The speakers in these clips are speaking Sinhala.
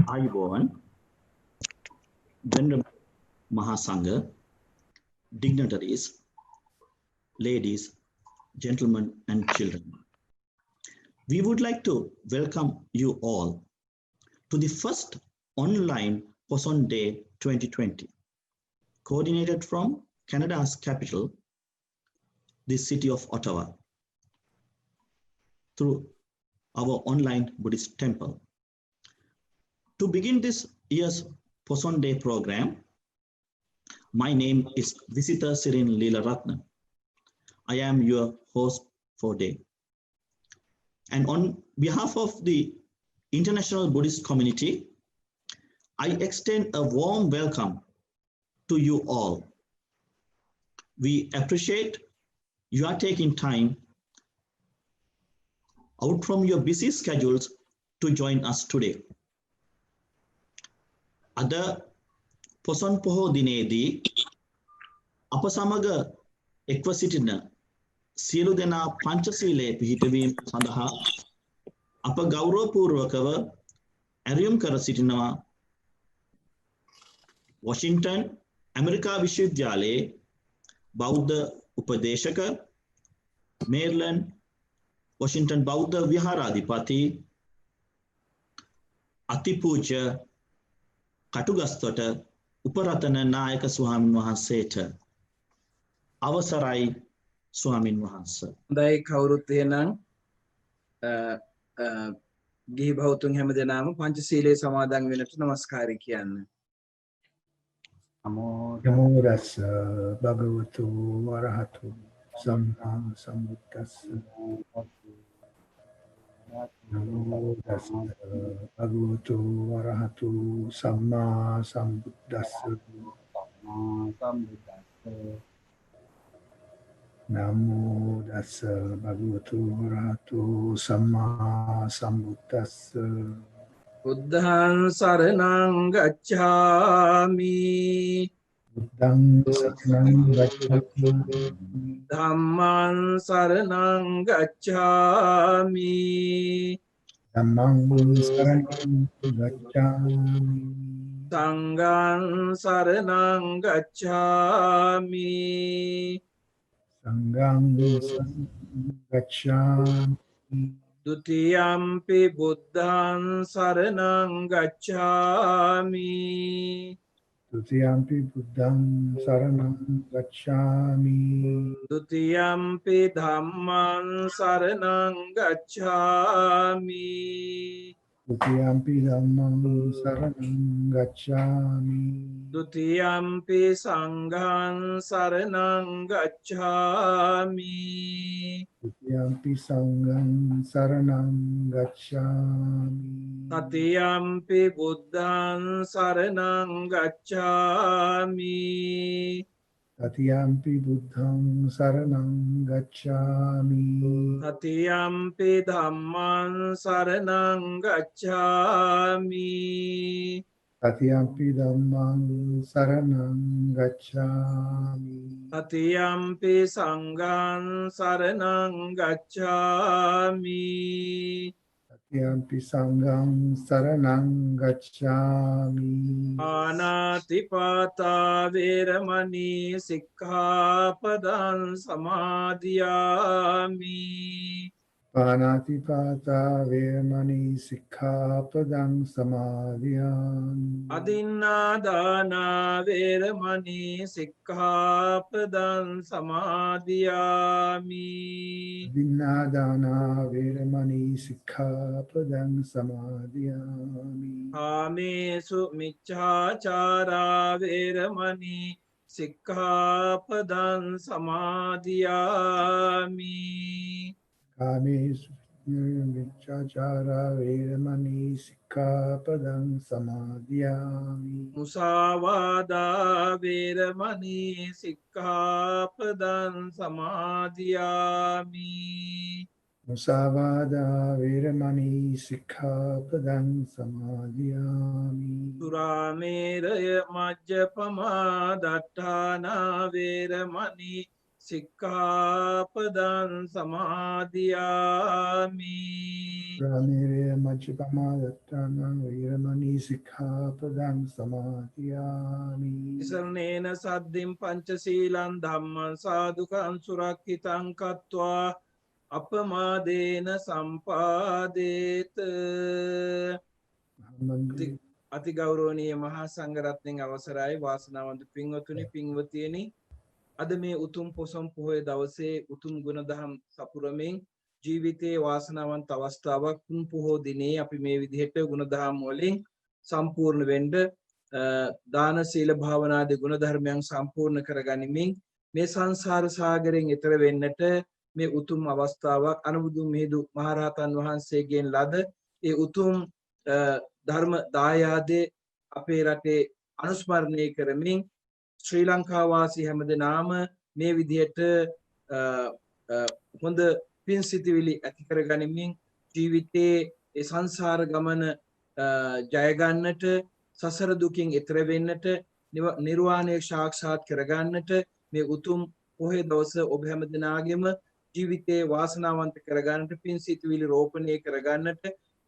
Ayubowan, Venerable Mahasangha, dignitaries, ladies, gentlemen, and children. We would like to welcome you all to the first online Poson Day 2020, coordinated from Canada's capital, the city of Ottawa, through our online Buddhist temple. To begin this year's Poson Day program, my name is Visita Sirin Leelaratne. I am your host for day. And on behalf of the international Buddhist community, I extend a warm welcome to you all. We appreciate you are taking time out from your busy schedules to join us today. අද පොසොන් පොහෝ දිනේදී අප සමග එක්ව සිටින සියලු දෙනා පංචශීලයේ පිහිටවීම සඳහා අප ගෞරවපූර්වකව ඇරයුම් කර සිටිනවා වොෂින්ටන් ඇමරිකා විශ්වවිද්‍යාලයේ බෞද්ධ උපදේශක මේරිලන්ඩ් වොෂින්ටන් බෞද්ධ විහාරාධිපති අතිපූජ්‍ය කටුගස්තොට උපරතන නායක ස්වාමින් වහන්සේට අවසරයි ස්වාමින් වහන්සේ. හොඳයි කවුරුත් එහෙනම් ගිහි බෞතුන් හැම දෙනාම පංචශීලයේ සමාදන් වෙනට নমස්කාරය කියන්න. නමෝ තස්ස භගවතු වරහතු සම්මා සම්බුද්දස්ස නමෝ තස්ස භගවතු වරහතු සම්මා සම්බුද්දස්ස නමෝ තස්ස භගවතු වරහතු සම්මා සම්බුද්දස්ස බුද්ධං සරණං ගච්ඡාමි බුද්ධං සරණං ගච්ඡාමි ධම්මං සරණං ගච්ඡාමි ධම්මං සරණං ගච්ඡාමි සංඝං සරණං ගච්ඡාමි සංඝං සරණං ගච්ඡාමි ဒုတိယံ පි බුද්ධං සරණං ගච්ඡාමි ဒုတိယံ පි බුද්ධං සරණං ගච්ඡාමි ဒုတိယံ පි ධම්මං සරණං ගච්ඡාමි ဒုတိယံ පි ධම්මං සරණං ගච්ඡාමි ဒုတိယံ පි සංඝං සරණං ගච්ඡාමි ဒုတိယံ පි සංඝං සරණං ගච්ඡාමි တတိယံ පි බුද්ධං සරණං ගච්ඡාමි တတိယံ පි බුද්ධං සරණං ගච්ඡාමි တတိယံ පි ධම්මං සරණං ගච්ඡාමි တတိယံ පි ධම්මං සරණං ගච්ඡාමි တတိယံ පි සංඝං සරණං ගච්ඡාමි တတိယံ පි සංඝං සරණං ගච්ඡාමි အာနာတိပါတာဝေရမဏီសិក្ខាပဒံสมาธิยามิ පාණාතිපාතා වේරමණී සික්ඛාපදං සමාදියාමි อดินนาดานาเวรมณีสิกขาปดังสมาธิยามิ දින්නාදානා වේරමණී සික්ඛාපදං සමාදියාමි อาเมสุมิจฉาจาราเวรมณีสิกขาปดังสมาธิยามิ කාමේසු මිච්ඡාචාරා වේරමණී සික්ඛාපදං සමාදියාමි มุสาวาดาเวรมณีสิกขาปดังสมาธิยามิ මුසාවාදා වේරමණී සික්ඛාපදං සමාදියාමි สุราเมรยมัจจปมาดัฏฐานาเวรมณี සික්ඛාපදං සමාදියාමි. Ramire Majapamadatana Viramani Sikhapadam Samadhyami. ඉසරණේන සද්දින් පංචශීලං ධම්මං සාදුකං සුරක්ඛිතං කତ୍වා අපමාදේන සම්පාදේත. අති ගෞරවනීය මහා සංඝරත්නයන් අවසරයි වාසනාවන්ත පින්වතුනි පින්වතියනි, අද මේ උතුම් පොසොන් පොහොය දවසේ උතුම් ගුණධම් සපුරමින් ජීවිතයේ වාසනාවන්ත අවස්ථාවක් තුන් පොහෝ දිනේ අපි මේ විදිහට ගුණධම් වලින් සම්පූර්ණ වෙන්න දාන සීල භාවනාදී ගුණධර්මයන් සම්පූර්ණ කරගනිමින් මේ සංසාර සාගරයෙන් එතර වෙන්නට මේ උතුම් අවස්ථාවක් අනුබුදු මිහිඳු මහරහතන් වහන්සේගෙන් ලද ඒ උතුම් ධර්ම දායාදේ අපේ රටේ අනුස්මරණය කරමින් ශ්‍රී ලංකා වාසී හැමදෙනාම මේ විදිහට හොඳ පින් සිතිවිලි ඇති කරගනිමින් ජීවිතයේ ඒ සංසාර ගමන ජය ගන්නට, සසර දුකින් එතර වෙන්නට, නිර්වාණය සාක්ෂාත් කරගන්නට මේ උතුම් පොහොය දවස ඔබ හැමදෙනාගේම ජීවිතයේ වාසනාවන්ත කරගන්නට, පින් සිතිවිලි රෝපණය කරගන්නට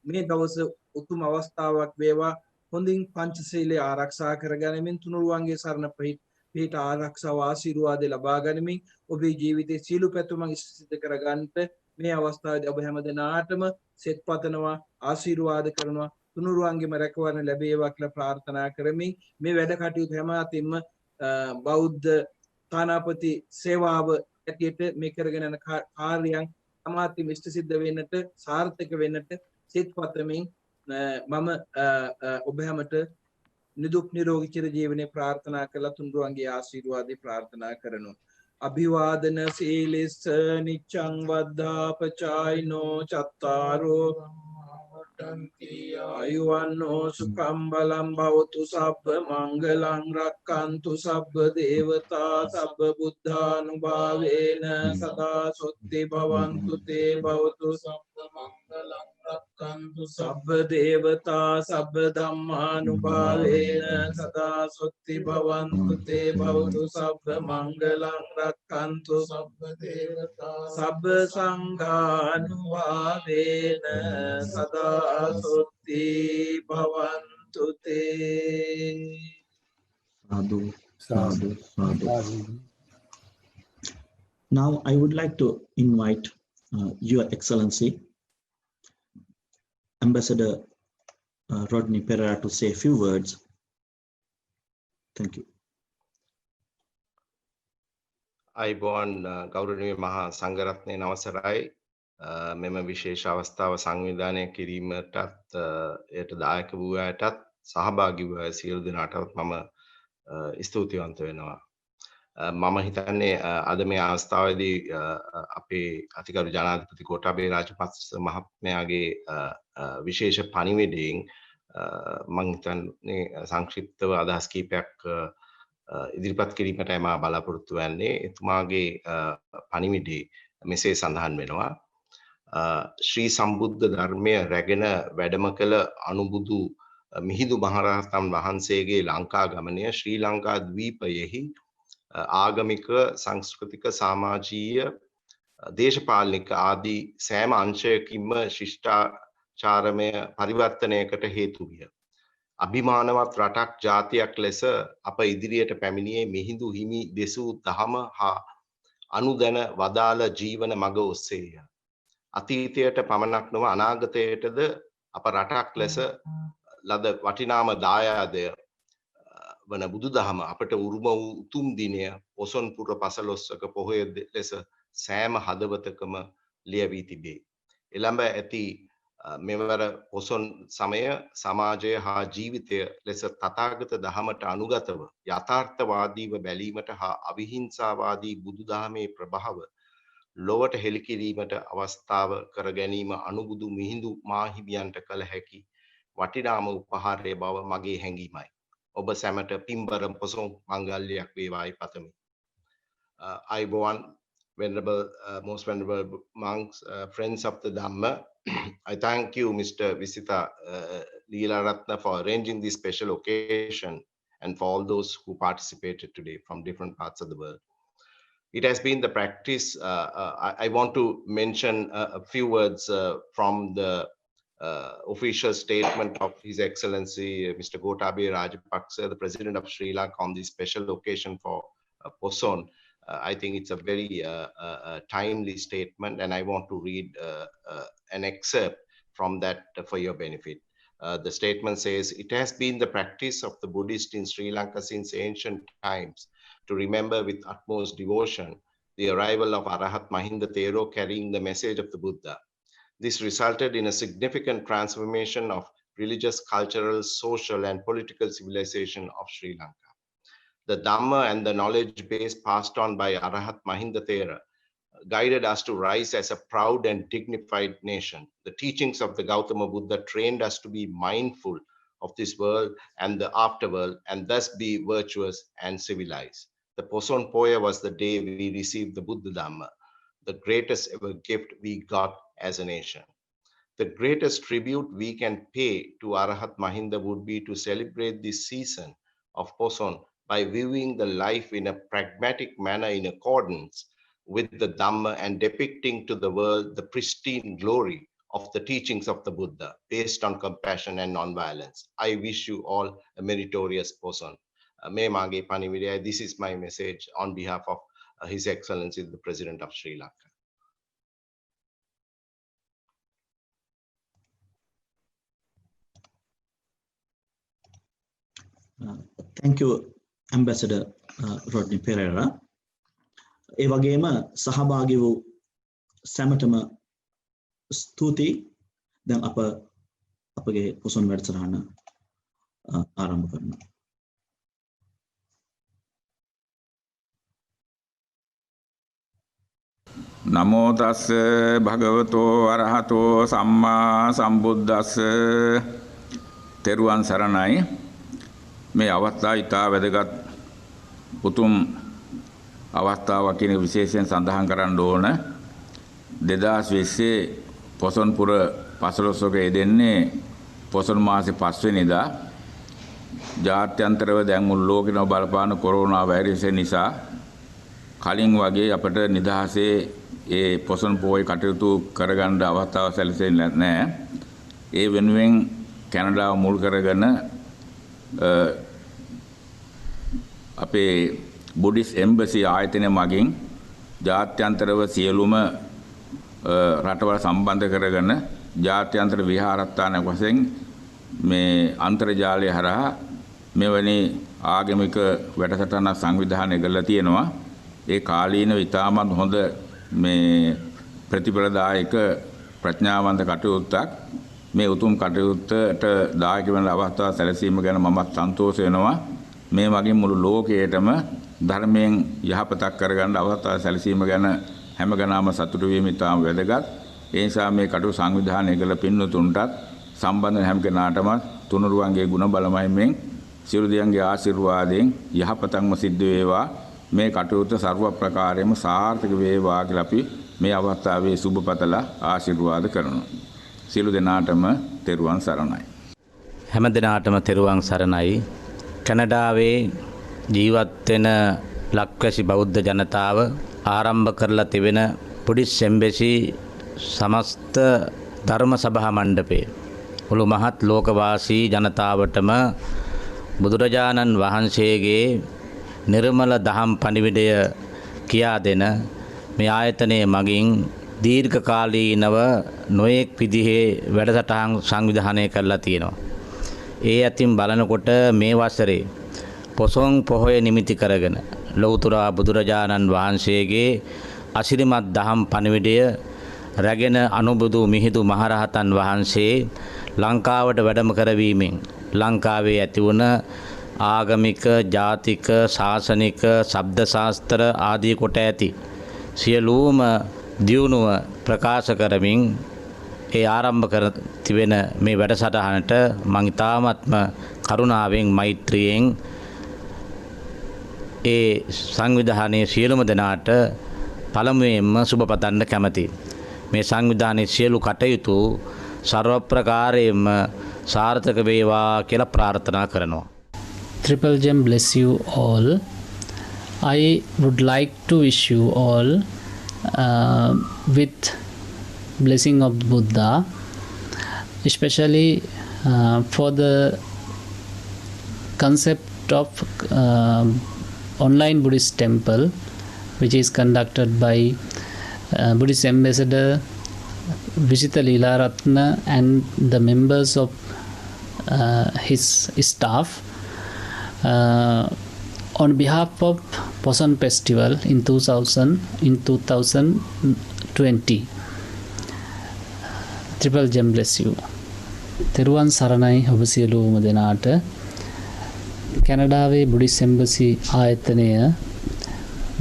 මේ දවස උතුම් අවස්ථාවක් වේවා. හොඳින් පංචශීලයේ ආරක්ෂා කරගැනීමෙන් තුනුරුවන්ගේ සරණ පිහිට ආරක්ෂාව ආශිර්වාද ලබා ගනිමින් ඔබේ ජීවිතයේ සීල පැතුමන් ඉෂ්ට කරගන්නට මේ අවස්ථාවේදී ඔබ හැමදෙනාටම සෙත් පතනවා, ආශිර්වාද කරනවා, තුනුරුවන්ගේම රැකවරණ ලැබේවා කියලා ප්‍රාර්ථනා කරමින් මේ වැඩ කටයුතු හැම අතින්ම බෞද්ධ තානාපති සේවාව ඇටියට මේ කරගෙන යන කාර්යයන් අමාත්‍ය ඉෂ්ට සිද්ධ වෙන්නට, සාර්ථක වෙන්නට සෙත් පතමින් මම ඔබ හැමට නිදුක් නිරෝගී චිර ජීවනයේ ප්‍රාර්ථනා කළා. තුන්රුවන්ගේ ආශිර්වාදේ ප්‍රාර්ථනා කරනවා. අභිවාදන සීලස්ස නිච්ඡං වද්ධාපචායිනෝ චත්තාරෝ ආයුවන්නෝ සුඛං බලං භවතු සබ්බ මංගලං රක්칸තු සබ්බ දේවතා සබ්බ බුද්ධානුභාවේන සදා සොත්ති භවන්තු තේ භවතු සබ්බ මංගලං රක්칸තු සබ්බ දේවතා සබ්බ ධම්මානුභාවේන සදා සොත්ති භවන්තු තේ භවතු සබ්බ මංගලං රක්칸තු සබ්බ දේවතා සබ්බ සංඝානුභාවේන සදා සොත්ති භවන්තු තේ. Sadhu, sadhu, sadhu. Now I would like to invite Your Excellency, Ambassador Rodney Pereira, to say a few words. Thank you. අයිබෝන් ගෞරවනීය මහා සංඝරත්නයේ අවසරයි මෙම විශේෂ අවස්ථාව සංවිධානය කිරීමටත් එයට දායක වූ අයටත් සහභාගී වූ අය සියලු දෙනාටත් මම ස්තුතිවන්ත වෙනවා. මම හිතන්නේ අද මේ අවස්ථාවේදී අපේ අතිගරු ජනාධිපති ගෝඨාභය රාජපක්ෂ මහත්මයාගේ විශේෂ පණිවිඩයෙන් මම හිතන්නේ සංක්ෂිප්තව අදහස් කීපයක් ඉදිරිපත් කිරීමටයි මා බලාපොරොත්තු වෙන්නේ. එතුමාගේ පණිවිඩේ මෙසේ සඳහන් වෙනවා. ශ්‍රී සම්බුද්ධ ධර්මය රැගෙන වැඩම කළ අනුබුදු මිහිඳු මහරහතන් වහන්සේගේ ලංකා ගමනය ශ්‍රී ලංකා ද්වීපයෙහි ආගමික, සංස්කෘතික, සමාජීය, දේශපාලනික ආදී සෑම අංශයකින්ම ශිෂ්ටාචාරමය පරිවර්තනයකට හේතු විය. අභිමානවත් රටක් ජාතියක් ලෙස අප ඉදිරියට පැමිණියේ මිහිඳු හිමි දෙසූ දහම හා අනුදැන වදාළ ජීවන මඟ ඔස්සේය. අතීතයට පමණක් නොව අනාගතයටද අප රටක් ලෙස ලද වටිනාම දායාදය වන බුදුදහම අපට උරුම වූ උතුම් දිනය පොසොන් පුර පසළොස්වක පොහොය ලෙස සෑම හදවතකම ලියවී තිබේ. එළඹ ඇති මෙවර පොසොන් සමය සමාජය හා ජීවිතය ලෙස තථාගත දහමට අනුගතව යථාර්ථවාදීව බැලීමට හා අවිහිංසාවාදී බුදුදහමේ ප්‍රභාව ලොවට හෙළිකිරීමට අවස්ථාව කර ගැනීම අනුබුදු මිහිඳු මාහිමියන්ට කළ හැකි වටිනාම උපහාරය බව මගේ හැඟීමයි. ඔබ සැමට පින්බර පොසොන් මංගල්‍යයක් වේවායි පතමි. අයිබෝවන් venerable, most venerable monks, friends of the Dhamma. I thank you, Mr. Visitha Leelaratna, for arranging this special occasion and for all those who participated today from different parts of the world. It has been the practice. I want to mention a few words from the official statement of His Excellency Mr. Gotabaya Rajapaksa, the President of Sri Lanka, on this special occasion for Poson. I think it's a very timely statement, and I want to read an excerpt from that for your benefit. The statement says, "It has been the practice of the Buddhists in Sri Lanka since ancient times to remember with utmost devotion the arrival of Arahat Mahinda Thero carrying the message of the Buddha. This resulted in a significant transformation of religious, cultural, social, and political civilization of Sri Lanka. The Dhamma and the knowledge base passed on by Arahat Mahinda Thera guided us to rise as a proud and dignified nation. The teachings of the Gautama Buddha trained us to be mindful of this world and the afterworld, and thus be virtuous and civilized. The Poson Poya was the day we received the Buddha Dhamma, the greatest ever gift we got as a nation. The greatest tribute we can pay to Arahat Mahinda would be to celebrate this season of Poson by viewing the life in a pragmatic manner in accordance with the Dhamma and depicting to the world the pristine glory of the teachings of the Buddha based on compassion and non-violence. I wish you all a meritorious Poson." This is my message on behalf of His Excellency the President of Sri Lanka. Thank you, Ambassador Rodney Pereira. ඒ වගේම සහභාගී වූ සැමටම ස්තුතියි. දැන් අපගේ පොසොන් වැඩසටහන ආරම්භ කරනවා. නමෝ තස්ස භගවතෝ අරහතෝ සම්මා සම්බුද්දස්ස. තෙරුවන් සරණයි. මේ අවස්ථාව ඉතා වැදගත් උතුම් අවස්ථාවක් කියන විශේෂයෙන් සඳහන් කරන්න ඕන. 2020 පොසොන්පුර පසළොස්වක යෙදෙන්නේ පොසොන් මාසේ 5 වෙනිදා. ජාත්‍යන්තරව දැන් මුළු ලෝකෙම බලපාන කොරෝනා වෛරසය නිසා කලින් වගේ අපිට නිදහසේ ඒ පොසොන් පෝය කටයුතු කරගන්න අවස්ථාවක් සැලසෙන්නේ නැහැ. ඒ වෙනුවෙන් කැනඩාව මුල් කරගෙන අපේ බුද්දිස්ට් එම්බසි ආයතනය මගින් ජාත්‍යන්තරව සියලුම රටවල් සම්බන්ධ කරගෙන ජාත්‍යන්තර විහාරස්ථානයක් වශයෙන් මේ අන්තර්ජාලය හරහා මෙවැනි ආගමික වැඩසටහනක් සංවිධානය කරලා තියෙනවා. ඒ කාලීනව ඉතාමත් හොඳ මේ ප්‍රතිඵලදායක ප්‍රඥාවන්ත කටයුත්තක්. මේ උතුම් කටයුත්තට දායක වෙන අවස්ථාව සැලසීම ගැන මමත් සන්තෝෂ වෙනවා. මේ වගේ මුළු ලෝකයේටම ධර්මයෙන් යහපතක් කරගන්න අවස්ථාව සැලසීම ගැන හැමගැනම සතුටු වීම ඉතාම වැදගත්. ඒ නිසා මේ කටයුතු සංවිධානය කළ පින්වතුන්ටත් සම්බන්ධ හැම කෙනාටම තුනුරුවන්ගේ ගුණ බලමයිමෙන් සියලු දෙයන්ගේ ආශිර්වාදයෙන් යහපතක්ම සිද්ධ වේවා. මේ කටයුතු ਸਰව ප්‍රකාරයෙන්ම සාර්ථක වේවා කියලා අපි මේ අවස්ථාවේ සුබපතලා ආශිර්වාද කරනවා. සියලු දෙනාටම තෙරුවන් සරණයි. හැම දිනාටම තෙරුවන් සරණයි. කැනඩාවේ ජීවත් වෙන ලක්වැසි බෞද්ධ ජනතාව ආරම්භ කරලා තිබෙන බුද්දිස්ට් එම්බසි සමස්ත ධර්ම සභා මණ්ඩපයේ මුළු මහත් ලෝකවාසී ජනතාවටම බුදුරජාණන් වහන්සේගේ නිර්මල දහම් පණිවිඩය කියා දෙන මේ ආයතනයේ මගින් දීර්ඝ කාලීනව නොයෙක් විදිහේ වැඩසටහන් සංවිධානය කරලා තියෙනවා. ඒ අතින් බලනකොට මේ වසරේ පොසොන් පොහොය නිමිති කරගෙන ලෞතර බුදුරජාණන් වහන්සේගේ අසිරිමත් දහම් පණිවිඩය රැගෙන අනුබුදු මිහිඳු මහරහතන් වහන්සේ ලංකාවට වැඩම කරවීමෙන් ලංකාවේ ඇති වුණ ආගමික, ජාතික, ශාසනික, ශබ්ද ශාස්ත්‍ර ආදී කොට ඇති සියලුම දියුණුව ප්‍රකාශ කරමින් ඒ ආරම්භ කර තිබෙන මේ වැඩසටහනට මම ඉතාමත්ම කරුණාවෙන් මෛත්‍රියෙන් ඒ සංවිධානයේ සියලුම දෙනාට පළමුවෙන්ම සුබ පතන්න කැමැතියි. මේ සංවිධානයේ සියලු කටයුතු ਸਰව ප්‍රකාරයෙන්ම සාර්ථක වේවා කියලා ප්‍රාර්ථනා කරනවා. Triple Gem bless you all. I would like to wish you all with blessing of Buddha, especially for the concept of online Buddhist temple, which is conducted by Buddhist ambassador Visita Leela Ratna and the members of his staff on behalf of Poson Festival in 2020. Triple Gem bless you. තෙරුවන් සරණයි ඔබ සියලුම දෙනාට. කැනඩාවේ බුඩිස් එම්බසි ආයතනය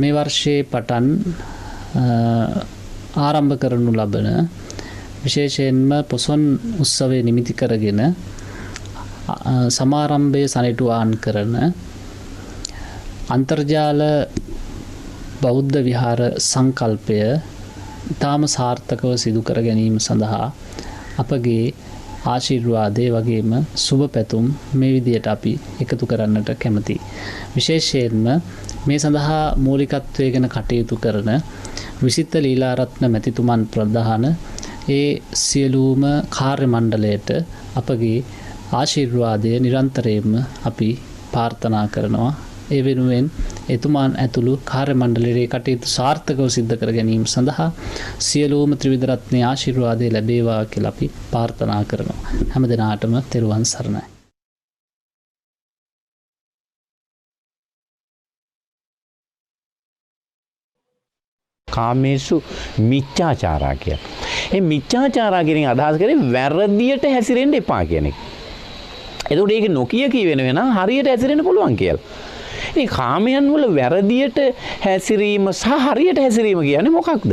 මේ වර්ෂයේ පටන් ආරම්භ කරනු ලබන විශේෂයෙන්ම පොසොන් උත්සවය නිමිති කරගෙන සමාරම්භය සනිටුවාන් කරන අන්තර්ජාල බෞද්ධ විහාර සංකල්පය ඉතාම සාර්ථකව සිදු කර ගැනීම සඳහා අපගේ ආශිර්වාදය වගේම සුබ පැතුම් මේ විදියට අපි එකතු කරන්නට කැමති. විශේෂයෙන්ම මේ සඳහා මූලිකත්වයගෙන කටයුතු කරන විසිත ලීලාරත්න මැතිතුමන් ප්‍රධාන ඒ සියලුම කාර්ය මණ්ඩලයට අපගේ ආශිර්වාදය නිරන්තරයෙන්ම අපි ප්‍රාර්ථනා කරනවා. ඒ වෙනුවෙන් එතුමාන් ඇතුළු කාර්ය මණ්ඩලයේ කටයුතු සාර්ථකව සිද්ධ කර ගැනීම සඳහා සියලුම ත්‍රිවිධ රත්නයේ ආශිර්වාදය ලැබේවා කියලා අපි ප්‍රාර්ථනා කරනවා. හැම දිනාටම තෙරුවන් සරණයි. කාමේසු මිච්ඡාචාරා කිය. මේ මිච්ඡාචාරා කියන අදහස් කරේ වැරදියට හැසිරෙන්න එපා කියන එක. එතකොට ඒක නොකිය කියවෙන වෙනා හරියට හැසිරෙන්න පුළුවන් කියලා. ඉතින් කාමයන් වල වැරදියට හැසිරීම සහ හරියට හැසිරීම කියන්නේ මොකක්ද?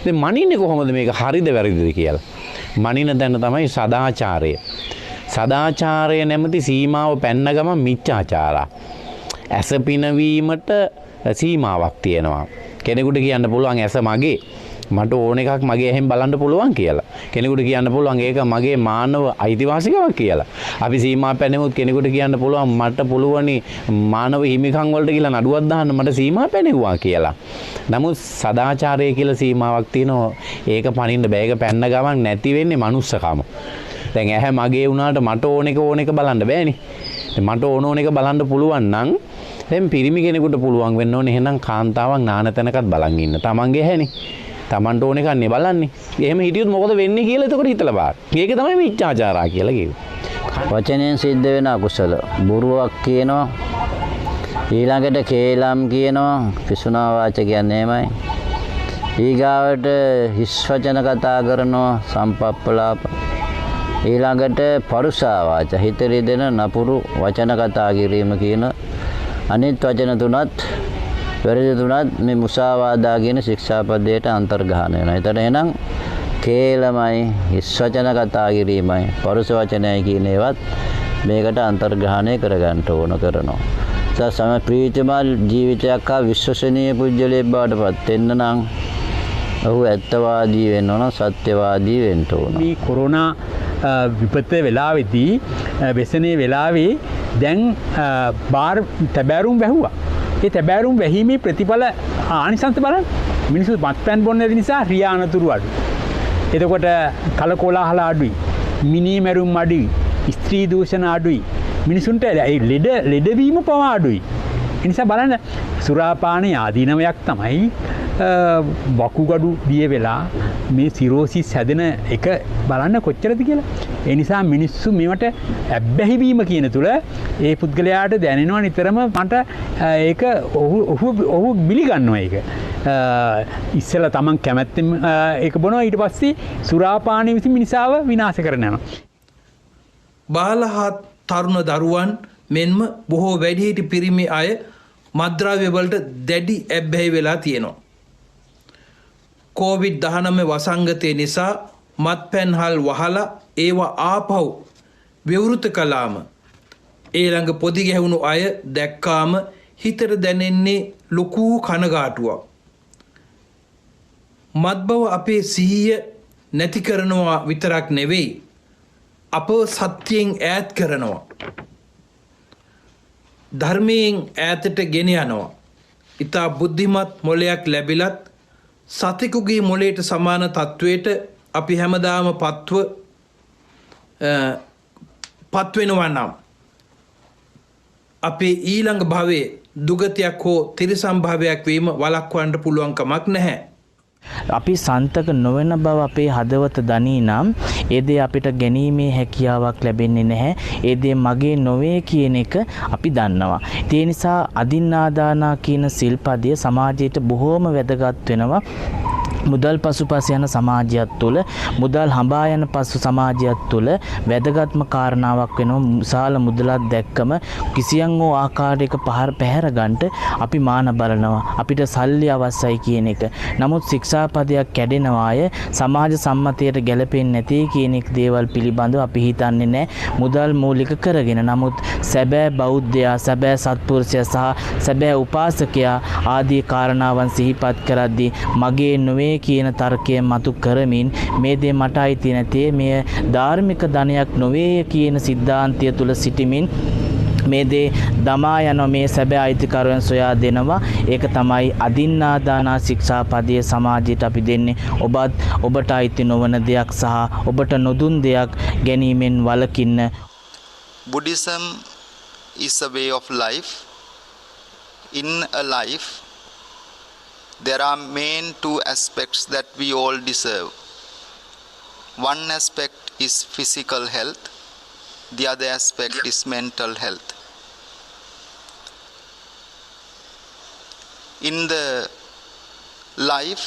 ඉතින් මනින්නේ කොහොමද මේක හරිද වැරදිද කියලා? මනින දැන තමයි සදාචාරය. සදාචාරය නැමැති සීමාව පැන්න ගමන් මිච්ඡාචාරා. ඇස පිනවීමට සීමාවක් තියෙනවා. කෙනෙකුට කියන්න පුළුවන් ඇස මගේ, මට ඕන එකක් මගේ ඇහෙන් බලන්න පුළුවන් කියලා. කෙනෙකුට කියන්න පුළුවන් ඒක මගේ මානව අයිතිවාසිකමක් කියලා. අපි සීමා පැනෙමුත් කෙනෙකුට කියන්න පුළුවන් මට පුළුවනි මානව හිමිකම් වලට කියලා නඩුවක් දාන්න මට සීමා පැනෙවුවා කියලා. නමුත් සදාචාරය කියලා සීමාවක් තියෙනවා. ඒක පනින්න බෑ. ඒක පැන්න ගමන් නැති වෙන්නේ මනුස්සකම. දැන් ඇහැ මගේ වුණාට මට ඕන එක බලන්න බෑනේ. මට ඕන එක බලන්න පුළුවන් නම් දැන් පිරිමි කෙනෙකුට පුළුවන් වෙන්න ඕනේ එහෙනම් කාන්තාවක් නාන තැනකත් බලන් ඉන්න. තමන්ගේ ඇහැනේ. තමන්ට ඕන එකක් නේ බලන්නේ. එහෙම හිටියොත් මොකද වෙන්නේ කියලා එතකොට හිතලා බලන්න. මේක තමයි මිච්ඡාචාරා කියලා කිව්වේ. වචනයෙන් සිද්ධ වෙන අකුසල. බොරුවක් කියනවා. ඊළඟට කේලම් කියනවා. පිසුනා වාච කියන්නේ එහෙමයි. ඊගාවට හිස් වචන කතා කරනවා සම්පප්පලාප. ඊළඟට පරුසා වාච හිත රිදෙන නපුරු වචන කතා කිරීම කියන අනිත් වචන තුනත් වැරදි තුනත් මේ මුසාවාදා කියන ශික්ෂාපදයට අන්තර්ග්‍රහණය වෙනවා. එතන එහෙනම් කේලමයි, හිස් වචන කතා කිරීමයි, පරුස වචනයි කියන ඒවත් මේකට අන්තර්ග්‍රහණය කරගන්න ඕන කරනවා. සම ප්‍රීතිමත් ජීවිතයක් හා විශ්වසනීය පුජ්‍යලයක් බවට පත් වෙන්න නම් ඔහු ඇත්තවාදී වෙන්න ඕන, සත්‍යවාදී වෙන්න ඕන. මේ කොරෝනා විපත වෙලාවේදී වෙසනේ වෙලාවේ දැන් බාර් තැබෑරුම් වැහුවා. ඒ තැබෑරුම් වැහීමේ ප්‍රතිඵල ආනිසංස බලන්න. මිනිස්සු මත්පැන් බොන්න නිසා රියානතුරු අඩු. එතකොට කලකෝලාහල අඩුයි. මිනී මැරුම් අඩුයි. ස්ත්‍රී දූෂණ අඩුයි. මිනිසුන්ට ලෙඩවීම පවා අඩුයි. ඒ නිසා බලන්න සුරාපානයේ ආදීනමයක් තමයි වකුගඩු දිය වෙලා මේ සිරෝසිස් හැදෙන එක බලන්න කොච්චරද කියලා. ඒ නිසා මිනිස්සු මේවට ඇබ්බැහිවීම කියන තුල ඒ පුද්ගලයාට දැනෙනවා නිතරම මට ඒක ඔහු බිලිගන්නවා ඒක. ඉස්සෙල්ලා තමන් කැමැත්තෙන් ඒක බොනවා ඊට පස්සේ සුරාපානය විසින් මිනිසාව විනාශ කරනවා. බාලහා තරුණ දරුවන් මෙන්ම බොහෝ වැඩිහිටි පිරිමි අය මත්ද්‍රව්‍ය වලට දැඩි ඇබ්බැහි වෙලා තියෙනවා. COVID-19 වසංගතය නිසා මත්පැන්හල් වහලා ඒවා ආපහු විවෘත කළාම ඒ ළඟ පොදි ගැහුණු අය දැක්කාම හිතට දැනෙන්නේ ලොකු කනගාටුවක්. මත්බව අපේ සිහිය නැති කරනවා විතරක් නෙවෙයි අපව සත්‍යයෙන් ඈත් කරනවා. ධර්මයෙන් ඈතට ගෙන යනවා. ඉතා බුද්ධිමත් මොලයක් ලැබිලත් සතෙකුගේ මොලේට සමාන තත්ත්වයට අපි හැමදාම පත්වෙනවා නම් අපේ ඊළඟ භවයේ දුගතියක් හෝ තිරිසන් භවයක් වීම වළක්වන්න පුළුවන්කමක් නැහැ. අපි සන්තක නොවන බව අපේ හදවත දනී නම් ඒ දේ අපිට ගැනීමේ හැකියාවක් ලැබෙන්නේ නැහැ. ඒ දේ මගේ නොවේ කියන එක අපි දන්නවා. ඒ නිසා අදින්නාදානා කියන සිල්පදය සමාජයට බොහෝම වැදගත් වෙනවා. මුදල් පසුපස යන සමාජයක් තුළ මුදල් හඹා යන පසු සමාජයක් තුළ වැදගත්ම කාරණාවක් වෙනවා. විශාල මුදලක් දැක්කම කිසියම් වූ ආකාරයක පැහැර ගන්නට අපි මාන බලනවා. අපිට සල්ලි අවශ්‍යයි කියන එක. නමුත් ශික්ෂාපදයක් කැඩෙනවා අය සමාජ සම්මතයට ගැලපෙන්නේ නැති කියන එක දේවල් පිළිබඳව අපි හිතන්නේ නැහැ. මුදල් මූලික කරගෙන. නමුත් සැබෑ බෞද්ධයා, සැබෑ සත්පුරුෂයා සහ සැබෑ උපාසකයා ආදී කාරණාවන් සිහිපත් කරද්දී මගේ නොවේ කියන තර්කය මතු කරමින් මේ දේ මට අයිති නැතේ, මේ ධාර්මික ධනයක් නොවේ කියන සිද්ධාන්තය තුල සිටිමින් මේ දේ දමා යන මේ සැබෑ අයිතිකරුවන් සොයා දෙනවා. ඒක තමයි අදින්නාදානා ශික්ෂාපදයේ සමාජයට අපි දෙන්නේ. ඔබට අයිති නොවන දෙයක් සහ ඔබට නොදුන් දෙයක් ගැනීමෙන් වළකින්න. Buddhism is a way of life. In a life there are main two aspects that we all deserve. One aspect is physical health, the other aspect is mental health. In the life,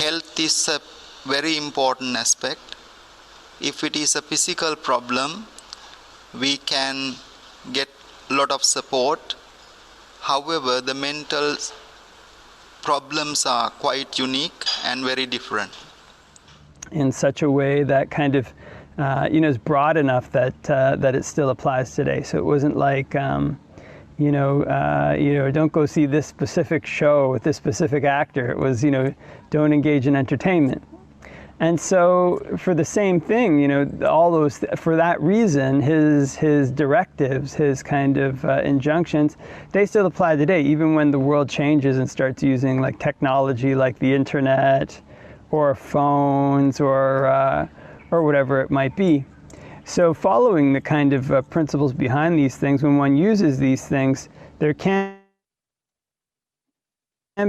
health is a very important aspect. If it is a physical problem, we can get a lot of support. However, the mental problems are quite unique and very different. In such a way that kind of, is broad enough that it still applies today. So it wasn't like, don't go see this specific show with this specific actor. It was, don't engage in entertainment. And so for the same thing, all those, for that reason, his directives, his kind of injunctions, they still apply today, even when the world changes and starts using like technology like the internet or phones or whatever it might be. So following the kind of principles behind these things, when one uses these things, there can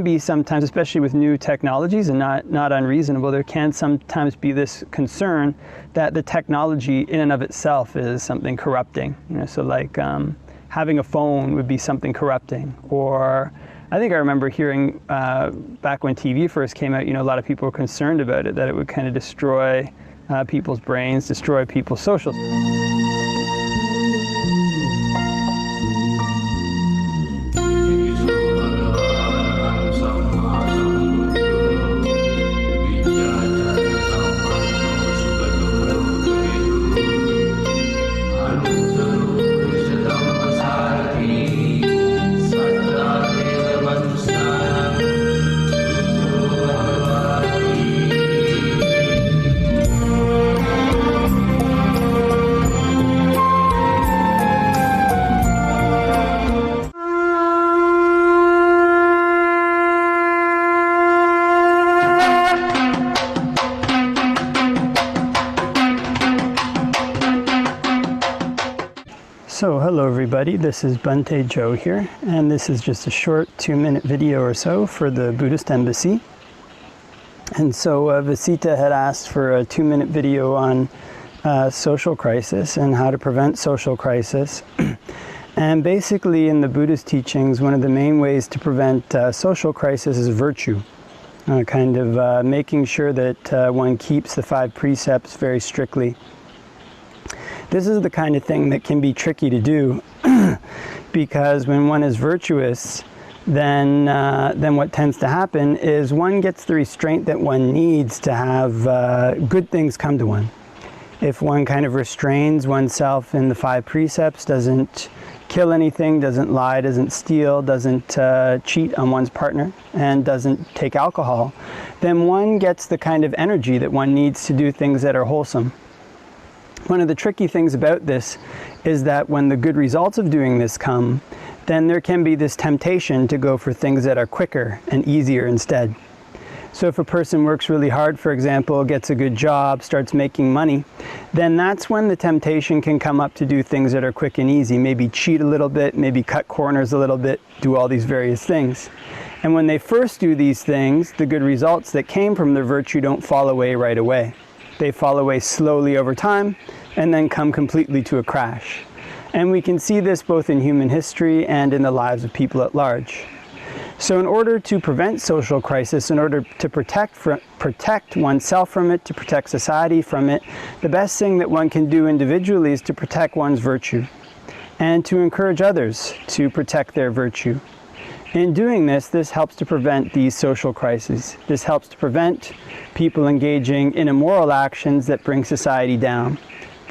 be sometimes, especially with new technologies, and not unreasonable, there can sometimes be this concern that the technology in and of itself is something corrupting. So like having a phone would be something corrupting. Or I think I remember hearing back when TV first came out, a lot of people were concerned about it, that it would kind of destroy people's brains, destroy people's social. So hello everybody, this is Bhante Joe here, and this is just a short 2-minute video or so for the Buddhist Embassy. And so Visita had asked for a 2-minute video on social crisis and how to prevent social crisis. And basically in the Buddhist teachings, one of the main ways to prevent social crisis is virtue. Making sure that one keeps the 5 precepts very strictly. This is the kind of thing that can be tricky to do because when one is virtuous, then what tends to happen is one gets the restraint that one needs to have good things come to one. If one kind of restrains oneself in the 5 precepts, doesn't kill anything, doesn't lie, doesn't steal, doesn't cheat on one's partner, and doesn't take alcohol, then one gets the kind of energy that one needs to do things that are wholesome. One of the tricky things about this is that when the good results of doing this come, then there can be this temptation to go for things that are quicker and easier instead. So if a person works really hard, for example, gets a good job, starts making money, then that's when the temptation can come up to do things that are quick and easy, maybe cheat a little bit, maybe cut corners a little bit, do all these various things. And when they first do these things, the good results that came from their virtue don't fall away right away. They fall away slowly over time and then come completely to a crash. And we can see this both in human history and in the lives of people at large. So in order to prevent social crisis, in order to protect oneself from it, to protect society from it, the best thing that one can do individually is to protect one's virtue and to encourage others to protect their virtue. In doing this, this helps to prevent these social crises. This helps to prevent people engaging in immoral actions that bring society down,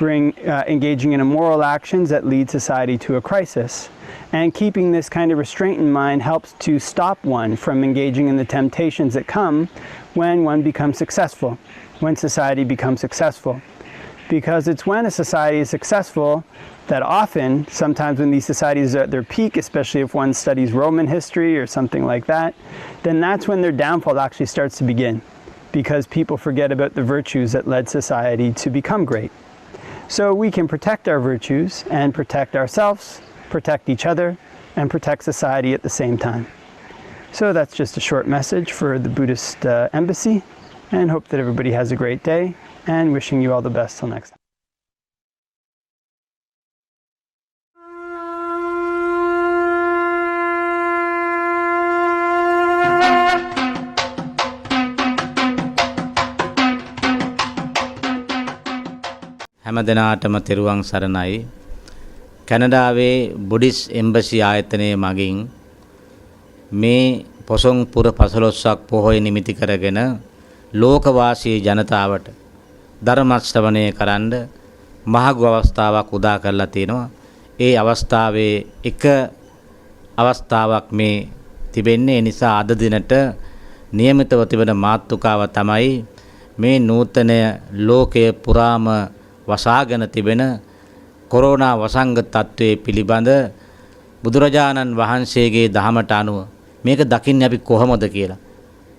engaging in immoral actions that lead society to a crisis. And keeping this kind of restraint in mind helps to stop one from engaging in the temptations that come when one becomes successful, when society becomes successful. Because it's when a society is successful that often, sometimes when these societies are at their peak, especially if one studies Roman history or something like that, then that's when their downfall actually starts to begin, because people forget about the virtues that led society to become great. So we can protect our virtues and protect ourselves, protect each other, and protect society at the same time. So that's just a short message for the Buddhist Embassy, and hope that everybody has a great day, and wishing you all the best till next time. හැම දිනාටම තෙරුවන් සරණයි. කැනඩාවේ බුඩිස් එම්බසි ආයතනයේ මගින් මේ පොසොන් පුර 15ක් පොහොය නිමිති කරගෙන ලෝකවාසී ජනතාවට ධර්ම ශ්‍රවණය කරන්න මහඟු අවස්ථාවක් උදා කරලා තිනවා. ඒ අවස්ථාවේ එක අවස්ථාවක් මේ තිබෙන්නේ. ඒ නිසා අද දිනට નિયમિતව තිබෙන මාතෘකාව තමයි මේ නූතන ලෝකයේ පුරාම වසාගෙන තිබෙන කොරෝනා වසංගත තත්ත්වයේ පිළිබඳ බුදුරජාණන් වහන්සේගේ දහමට අනුව මේක දකින්නේ අපි කොහොමද කියලා.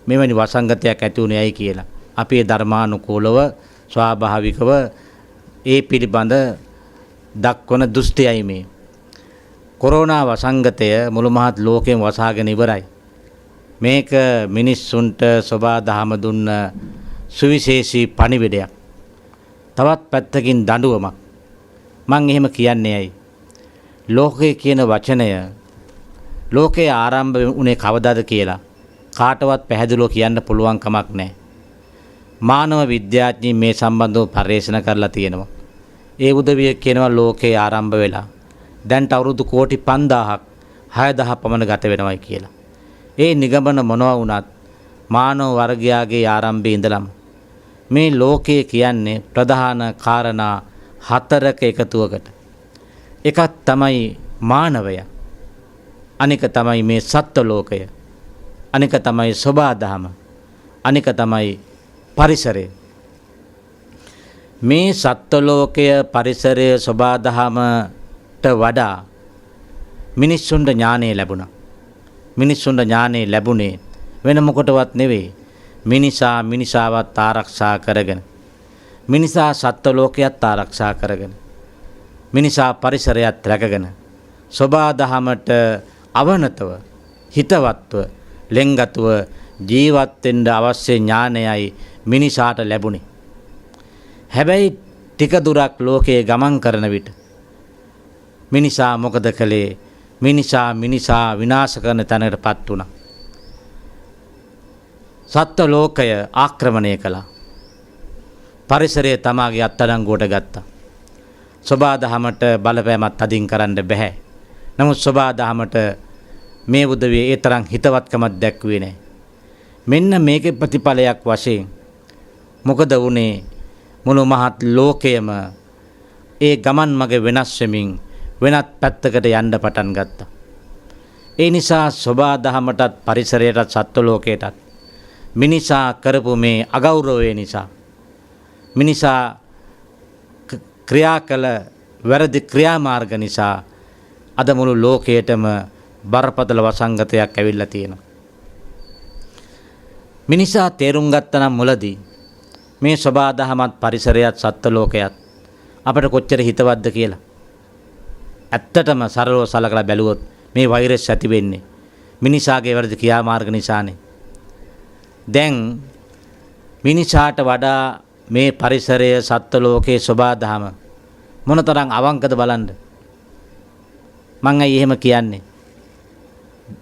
මෙවැනි වසංගතයක් ඇති වුණේ ඇයි කියලා. අපේ ධර්මානුකූලව ස්වාභාවිකව ඒ පිළිබඳ දක්වන දෘෂ්ටියයි මේ. කොරෝනා වසංගතය මුළු මහත් ලෝකයෙන් වසාගෙන ඉවරයි. මේක මිනිස්සුන්ට සබා දහම දුන්න සුවිශේෂී පණිවිඩයක්. තවත් පැත්තකින් දඬුවමක්. මං එහෙම කියන්නේ ඇයි? ලෝකය කියන වචනය ලෝකයේ ආරම්භ වුණේ කවදාද කියලා කාටවත් පැහැදිලිව කියන්න පුළුවන් කමක් නැහැ. මානව විද්‍යාඥයින් මේ සම්බන්ධව පර්යේෂණ කරලා තියෙනවා. ඒ උදවිය කියනවා ලෝකේ ආරම්භ වෙලා දැන්ට අවුරුදු කෝටි 5000ක් 6000 පමණ ගත වෙනවයි කියලා. ඒ නිගමන මොනවා වුණත් මානව වර්ගයාගේ ආරම්භයේ ඉඳලම මේ ලෝකයේ කියන්නේ ප්‍රධාන කාරණා 4ක එකතුවකට. එකක් තමයි මානවය. අනික තමයි මේ සත්ත්ව ලෝකය. අනික තමයි සබාධම. අනික තමයි පරිසරය. මේ සත්ත්ව ලෝකය, පරිසරය, සබාධමට වඩා මිනිස්සුන්ට ඥානය ලැබුණා. මිනිස්සුන්ට ඥානය ලැබුණේ වෙන මොකටවත් නෙවෙයි. මිනිසාවත් ආරක්ෂා කරගෙන, මිනිසා සත්ත්ව ලෝකයත් ආරක්ෂා කරගෙන, මිනිසා පරිසරයත් රැකගෙන, සබාධමට අවනතව, හිතවත්ව, ලෙන්ගතුව ජීවත් වෙන්න අවශ්‍ය ඥානයයි මිනිසාට ලැබුණේ. හැබැයි ටික දුරක් ලෝකයේ ගමන් කරන විට මිනිසා මොකද කළේ? මිනිසා විනාශ කරන තැනකටපත් වුණා. සත්ත්ව ලෝකය ආක්‍රමණය කළා. පරිසරය තමාගේ අත්අඩංගුවට ගත්තා. සබාධමට බලපෑමක් තදින් කරන්න බෑ. නමුත් සබාධමට මේ උදවිය ඒ තරම් හිතවත්කමක් දැක්ුවේ නැහැ. මෙන්න මේකේ ප්‍රතිඵලයක් වශයෙන් මොකද වුනේ? මුළු මහත් ලෝකයම ඒ ගමන් මග වෙනස් වෙමින් වෙනත් පැත්තකට යන්න පටන් ගත්තා. ඒ නිසා සබාධමටත් පරිසරයටත් සත්ත්ව ලෝකයටත් මිනිසා කරපු මේ අගෞරවය නිසා, මිනිසා ක්‍රියා කළ වැරදි ක්‍රියාමාර්ග නිසා අද මුළු ලෝකයටම බරපතල වසංගතයක් ඇවිල්ලා තියෙනවා. මිනිසා තේරුම් ගත්තා නම් මුලදී මේ සබා දහමත් පරිසරයත් සත්ත්ව ලෝකයත් අපට කොච්චර හිතවත්ද කියලා. ඇත්තටම සරලව සලකලා බැලුවොත් මේ වෛරස් ඇති වෙන්නේ මිනිසාගේ වැරදි ක්‍රියාමාර්ග නිසානේ. දැන් මිනිසාට වඩා මේ පරිසරය සත්ත්ව ලෝකයේ සබා දහම මොනතරම් අවංකද බලන්න. මං අයි එහෙම කියන්නේ.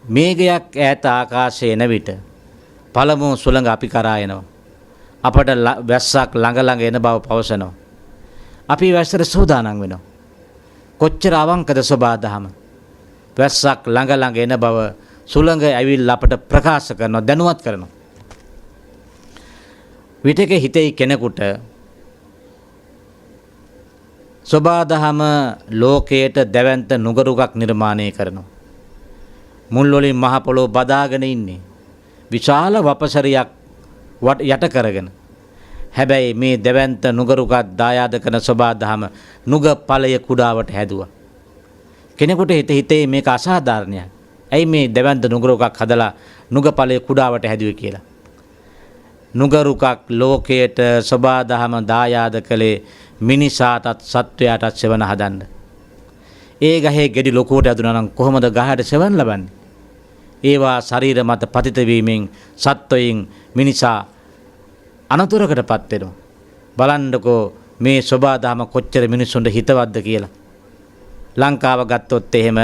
මේඝයක් ඈත ආකාශයේ එන විට පළමු සුළඟ අපි කරා එනවා. අපට වැස්සක් ළඟ ළඟ එන බව පවසනවා. අපි වැස්සට සූදානම් වෙනවා. කොච්චර අවංකද සබා දහම. වැස්සක් ළඟ ළඟ එන බව සුළඟ ඇවිල්ලා අපට ප්‍රකාශ කරනවා, දැනුවත් කරනවා. විටක හිතේ කෙනෙකුට සබා දහම ලෝකයට දැවැන්ත නුගරුකක් නිර්මාණය කරනවා. මුල් වලින් මහ පොළොව බදාගෙන ඉන්නේ විශාල වපසරියක් යට කරගෙන. හැබැයි මේ දැවැන්ත නුගරුකක් දායාද කරන සබා දහම නුග ඵලය කුඩාවට හැදුවා. කෙනෙකුට හිතේ මේක අසාධාරණයක්. ඇයි මේ දැවැන්ත නුගරුකක් හදලා නුග ඵලය කුඩාවට හැදුවේ කියලා. නුගරුකක් ලෝකයට සබා දහම දායාද කළේ මිනිසාටත් සත්වයාටත් සෙවන හදන්න. ඒ ගහේ ගෙඩි ලොකුවට ඇදුනා නම් කොහොමද ගහට සෙවන ලබන්නේ? ඒවා ශරීර මත පතිත වීමෙන් සත්වයින් මිනිසා අනතුරකටපත් වෙනවා. බලන්නකෝ මේ සබා දහම කොච්චර මිනිසුන්ට හිතවත්ද කියලා. ලංකාව ගත්තොත් එහෙම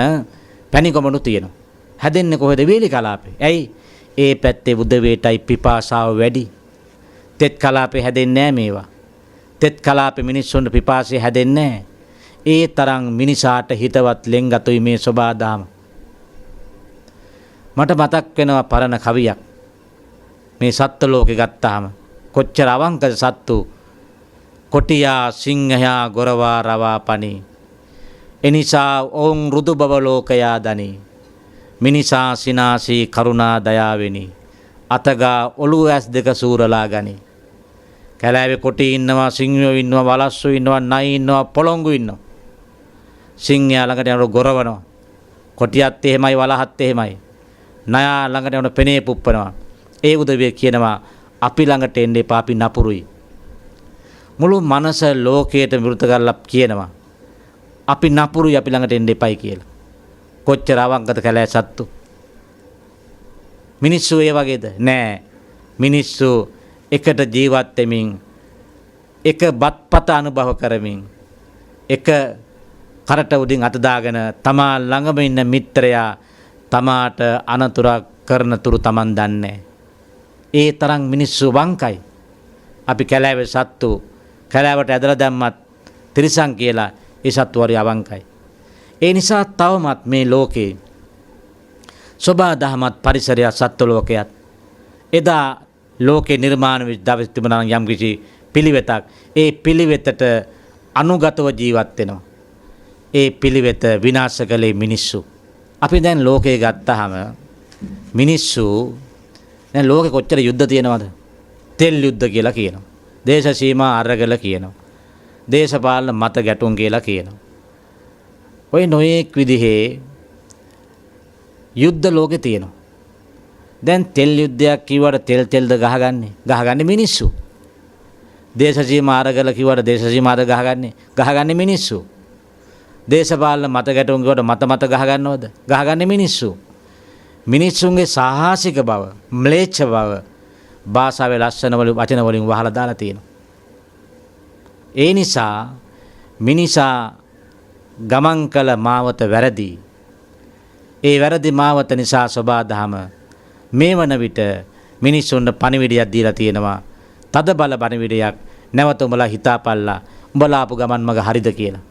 පැණිකොමනු තියෙනවා. හැදෙන්නේ කොහෙද? වේලි කලාපේ. ඇයි? ඒ පැත්තේ උදවේටයි පිපාසාව වැඩි. තෙත් කලාපේ හැදෙන්නේ නැහැ මේවා. තෙත් කලාපේ මිනිස්සුන්ට පිපාසය හැදෙන්නේ නැහැ. ඒ තරම් මිනිසාට හිතවත් ලෙන්ගතුයි මේ සබා දහම. මට මතක් වෙනවා පරණ කවියක්. මේ සත්ත්ව ලෝකේ ගත්තාම කොච්චර අවංකද සත්තු. කොටියා සිංහයා ගොරවා රවා පනි. එනිසා ඔවුන් රුදු බව ලෝකයා දනි. මිනිසා සිනාසී කරුණා දයාවෙනි. අතගා ඔළුව ඇස් දෙක සූරලා ගනි. කැලෑවේ කොටි ඉන්නවා, සිංහයෝ ඉන්නවා, වලස්සු ඉන්නවා, නයි ඉන්නවා, පොළොංගු ඉන්නවා. සිංහයා ළඟට යනකොට ගොරවනවා. කොටියත් එහෙමයි, වලහත් එහෙමයි. නයා ළඟට යනකොට පෙනේ පුප්පනවා. ඒ උදවිය කියනවා අපි ළඟට එන්න එපා, අපි නපුරුයි. මුළු මනස ලෝකයට විරුද්ධ කරලා කියනවා අපි නපුරුයි, අපි ළඟට එන්න එපයි කියලා. කොච්චර අවංකද කැලෑ සත්තු. මිනිස්සු ඒ වගේද? නෑ. මිනිස්සු එකට ජීවත් වෙමින්, එක බත්පත අනුභව කරමින්, එක කරට උඩින් අත දාගෙන තමා ළඟම ඉන්න මිත්‍රයා තමාට අනතුරක් කරන තුරු Taman දන්නේ. ඒ තරම් මිනිස්සු වංකයි. අපි කැලෑවේ සත්තු කැලෑවට ඇදලා දැම්මත් තිරිසන් කියලා ඒ සත්තු වරි අවංකයි. ඒ නිසා තවමත් මේ ලෝකේ සබා දහමත් පරිසරය සත්ත්ව ලෝකයක් එදා ලෝකේ නිර්මාණ වෙච්ච දවස් තිබුණා නම් යම්කිසි පිළිවෙතක්, ඒ පිළිවෙතට අනුගතව ජීවත් වෙනවා. ඒ පිළිවෙත විනාශ කළේ මිනිස්සු. අපි දැන් ලෝකේ ගත්තාම මිනිස්සු දැන් ලෝකේ කොච්චර යුද්ධ තියෙනවද? තෙල් යුද්ධ කියලා කියනවා. දේශ සීමා අරගල කියනවා. දේශපාලන මත ගැටුම් කියලා කියනවා. ඔය නොයෙක් විදිහේ යුද්ධ ලෝකේ තියෙනවා. දැන් තෙල් යුද්ධයක් කිව්වට තෙල්ද ගහගන්නේ මිනිස්සු. දේශ සීමා අරගල කිව්වට දේශ සීමා අර ගහගන්නේ මිනිස්සු. දේශපාලන මත ගැටුම් කිව්වට මත ගහගන්නවද? ගහගන්නේ මිනිස්සු. මිනිස්සුන්ගේ සාහසික බව, ම්ලේච්ඡ බව භාෂාවේ ලස්සන වචන වලින් වහලා දාලා තියෙනවා. ඒ නිසා මිනිසා ගමන් කළ මාවත වැරදි. ඒ වැරදි මාවත නිසා සබා දහම මේ වන විට මිනිස්සුන්ට පණිවිඩයක් දීලා තියෙනවා. තද බල පණිවිඩයක්. නැවත උඹලා හිතාපල්ලා. උඹලා ආපු ගමන් මග හරිද කියලා.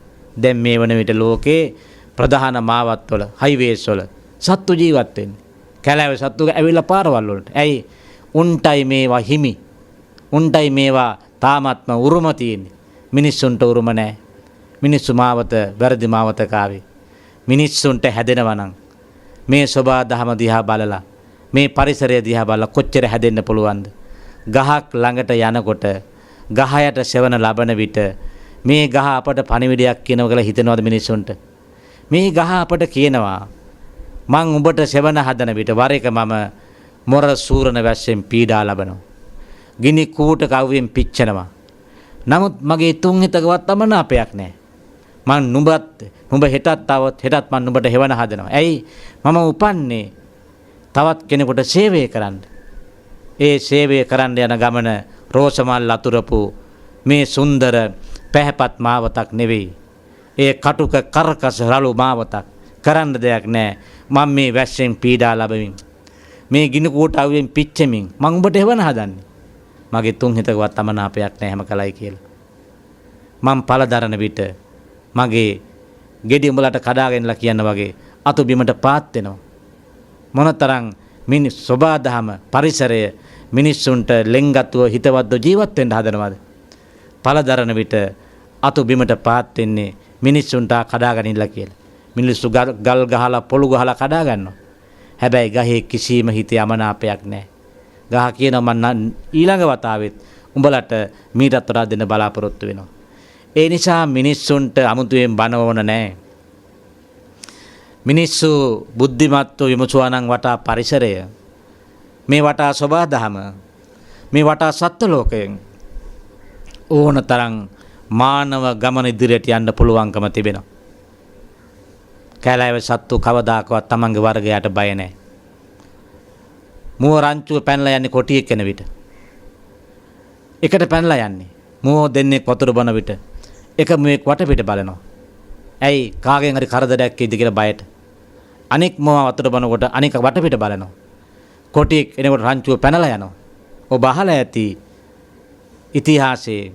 දැන් මේ වන විට ලෝකේ ප්‍රධාන මාවත් වල, හයිවේස් වල සත්තු ජීවත් වෙන්නේ. කැලෑවේ සත්තු ඇවිල්ලා පාරවල් වලට. ඇයි? උන්ටයි මේවා හිමි. උන්ටයි මේවා තාමත්ම උරුම තියෙන්නේ. මිනිස්සුන්ට උරුම නැහැ. මිනිස්සු මාවත වැරදි මාවත කාවේ. මිනිස්සුන්ට හැදෙනවා නම් මේ සබා දහම දිහා බලලා, මේ පරිසරය දිහා බලලා කොච්චර හැදෙන්න පුළුවන්ද? ගහක් ළඟට යනකොට ගහ යට සෙවන ලබන විට මේ ගහ අපට පණිවිඩයක් කියනවා කියලා හිතනවද මිනිස්සුන්ට? මේ ගහ අපට කියනවා මං උඹට සෙවන හදන විට වර එක මම මොර සූරන වැස්සෙන් පීඩා ලබනවා. ගිනි කූට කව්වෙන් පිච්චෙනවා. නමුත් මගේ තුන් හිතකවත් අමනාපයක් නැහැ. මං නුඹ හෙටත් આવොත් හෙටත් මං නුඹට හෙවන හදනවා. ඇයි? මම උපන්නේ තවත් කෙනෙකුට සේවය කරන්න. ඒ සේවය කරන්න යන ගමන රෝසමල් අතුරපු මේ සුන්දර පැහැපත් මාවතක් නෙවෙයි. ඒ කටුක කරකස රළු මාවතක්. කරන්න දෙයක් නැහැ. මම මේ වැස්සෙන් පීඩා ලැබෙමින් මේ ගිනි කූට අවුවෙන් පිච්චෙමින් මං උඹට හෙවන හදන්නේ. මගේ තුන් හිතකවත් අමනාපයක් නැහැ හැම කලයි කියලා. මං පළදරන විට මගේ ගෙඩි උඹලට කඩාගෙනලා කියන වගේ අතු බිමට පාත් වෙනවා. මොනතරම් මිනිස් සබාදහම පරිසරය මිනිස්සුන්ට ලෙන්ගත්ව හිතවත්ව ජීවත් වෙන්න හදනවද? පළදරන විට අතු බිමට පාත් වෙන්නේ මිනිස්සුන්ට කඩාගෙනilla කියලා. මිනිස්සු ගල් ගහලා පොළු ගහලා කඩා ගන්නවා. හැබැයි ගහේ කිසිම හිතේ අමනාපයක් නැහැ. ගහ කියනවා මම ඊළඟ වතාවෙත් උඹලට මීටත් වඩා දෙන්න බලාපොරොත්තු වෙනවා. ඒ නිසා මිනිස්සුන්ට අමුතුවෙන් බනවන නැහැ. මිනිස්සු බුද්ධිමත්ව විමසුවා නම් වටා පරිසරය, මේ වටා සබාදහම, මේ වටා සත්ත්ව ලෝකයෙන් ඕනතරම් මානව ගමන ඉදිරියට යන්න පුළුවන්කම තිබෙනවා. කැලෑවේ සත්තු කවදාකවත් තමන්ගේ වර්ගයට බය නැහැ. මුව රංචුව පැනලා යන්නේ කොටියෙක් කෙන විට. එකට පැනලා යන්නේ. මුව දෙන්නේ වතුර බොන විට එක මුවෙක් වටපිට බලනවා. ඇයි? කාගෙන් හරි කරදරයක් එයිද කියලා බයට. අනෙක් මුව වතුර බොනකොට අනෙක් වටපිට බලනවා. කොටියෙක් එනකොට රංචුව පැනලා යනවා. ඔබ අහලා ඇති ඉතිහාසයේ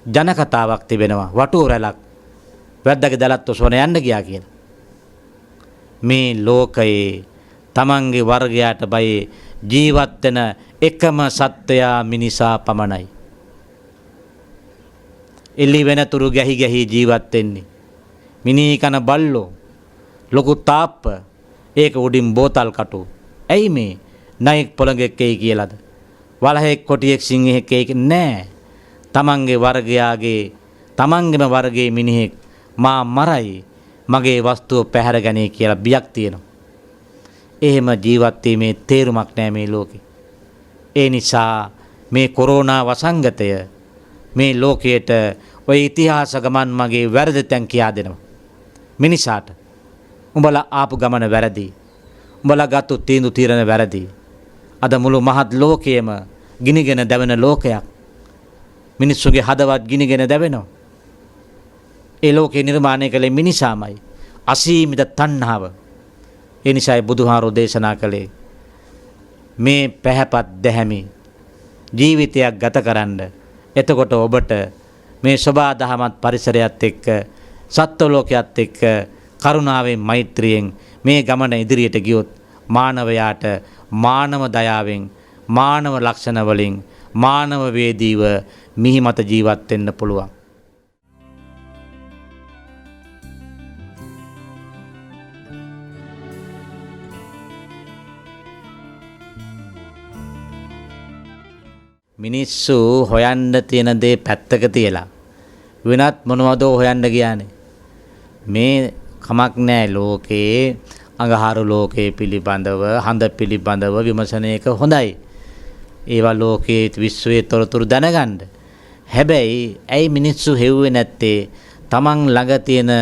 ජනකතාවක් තිබෙනවා. වටුව රැලක් වැද්දාගේ දලත් ඔසවන යන්න ගියා කියලා. මේ ලෝකයේ තමන්ගේ වර්ගයාට බයේ ජීවත් වෙන එකම සත්වයා මිනිසා පමණයි. එළි වෙනතුරු ගැහි ගැහි ජීවත් වෙන්නේ. මිනී කන බල්ලෝ, ලොකු තාප්ප, ඒක උඩින් බෝතල් කටු. ඇයි මේ? නයික් පොළඟෙක් එයි කියලාද? වලහෙක් කොටියෙක් සිංහෙක් එයි නෑ. තමන්ගේ වර්ගයාගේ තමන්ගේම වර්ගයේ මිනිහෙක් මා මරයි, මගේ වස්තුව පැහැර ගන්නේ කියලා බියක් තියෙනවා. එහෙම ජීවත් වීමේ තේරුමක් නැහැ මේ ලෝකේ. ඒ නිසා මේ කොරෝනා වසංගතය මේ ලෝකයට ඔය ඉතිහාස ගමන් මගේ වැරදි තැන් කියා දෙනවා. මිනිසාට උඹලා ආපු ගමන වැරදි. උඹලා ගත්තු තීන්දුව తీරන වැරදි. අද මුළු මහත් ලෝකයේම ගිනිගෙන දැවෙන ලෝකයක්. මිනිස්සුගේ හදවත් ගිනිගෙන දැවෙනවා. ඒ ලෝකේ නිර්මාණය කළේ මිනිසාමයි. අසීමිත තණ්හාව. ඒ නිසායි බුදුහාරෝ දේශනා කළේ මේ පැහැපත් දැහැමි ජීවිතයක් ගත කරන්න. එතකොට ඔබට මේ සබා දහමත් පරිසරයත් එක්ක සත්ව ලෝකයේත් එක්ක කරුණාවෙන් මෛත්‍රියෙන් මේ ගමන ඉදිරියට ගියොත් මානවයාට මානව දයාවෙන් මානව ලක්ෂණ වලින් මානව වේදීව මිහිමත ජීවත් වෙන්න පුළුවන්. මිනිස්සු හොයන්න තියෙන දේ පැත්තක තියලා වෙනත් මොනවද හොයන්න ගියානේ. මේ කමක් නැහැ ලෝකේ අඟහරු ලෝකයේ පිළිබඳව හඳ පිළිබඳව විමසන එක හොඳයි. ඒවා ලෝකයේ විශ්වයේ තොරතුරු දැනගන්න. හැබැයි ඇයි මිනිස්සු හෙව්වේ නැත්තේ තමන් ළඟ තියෙන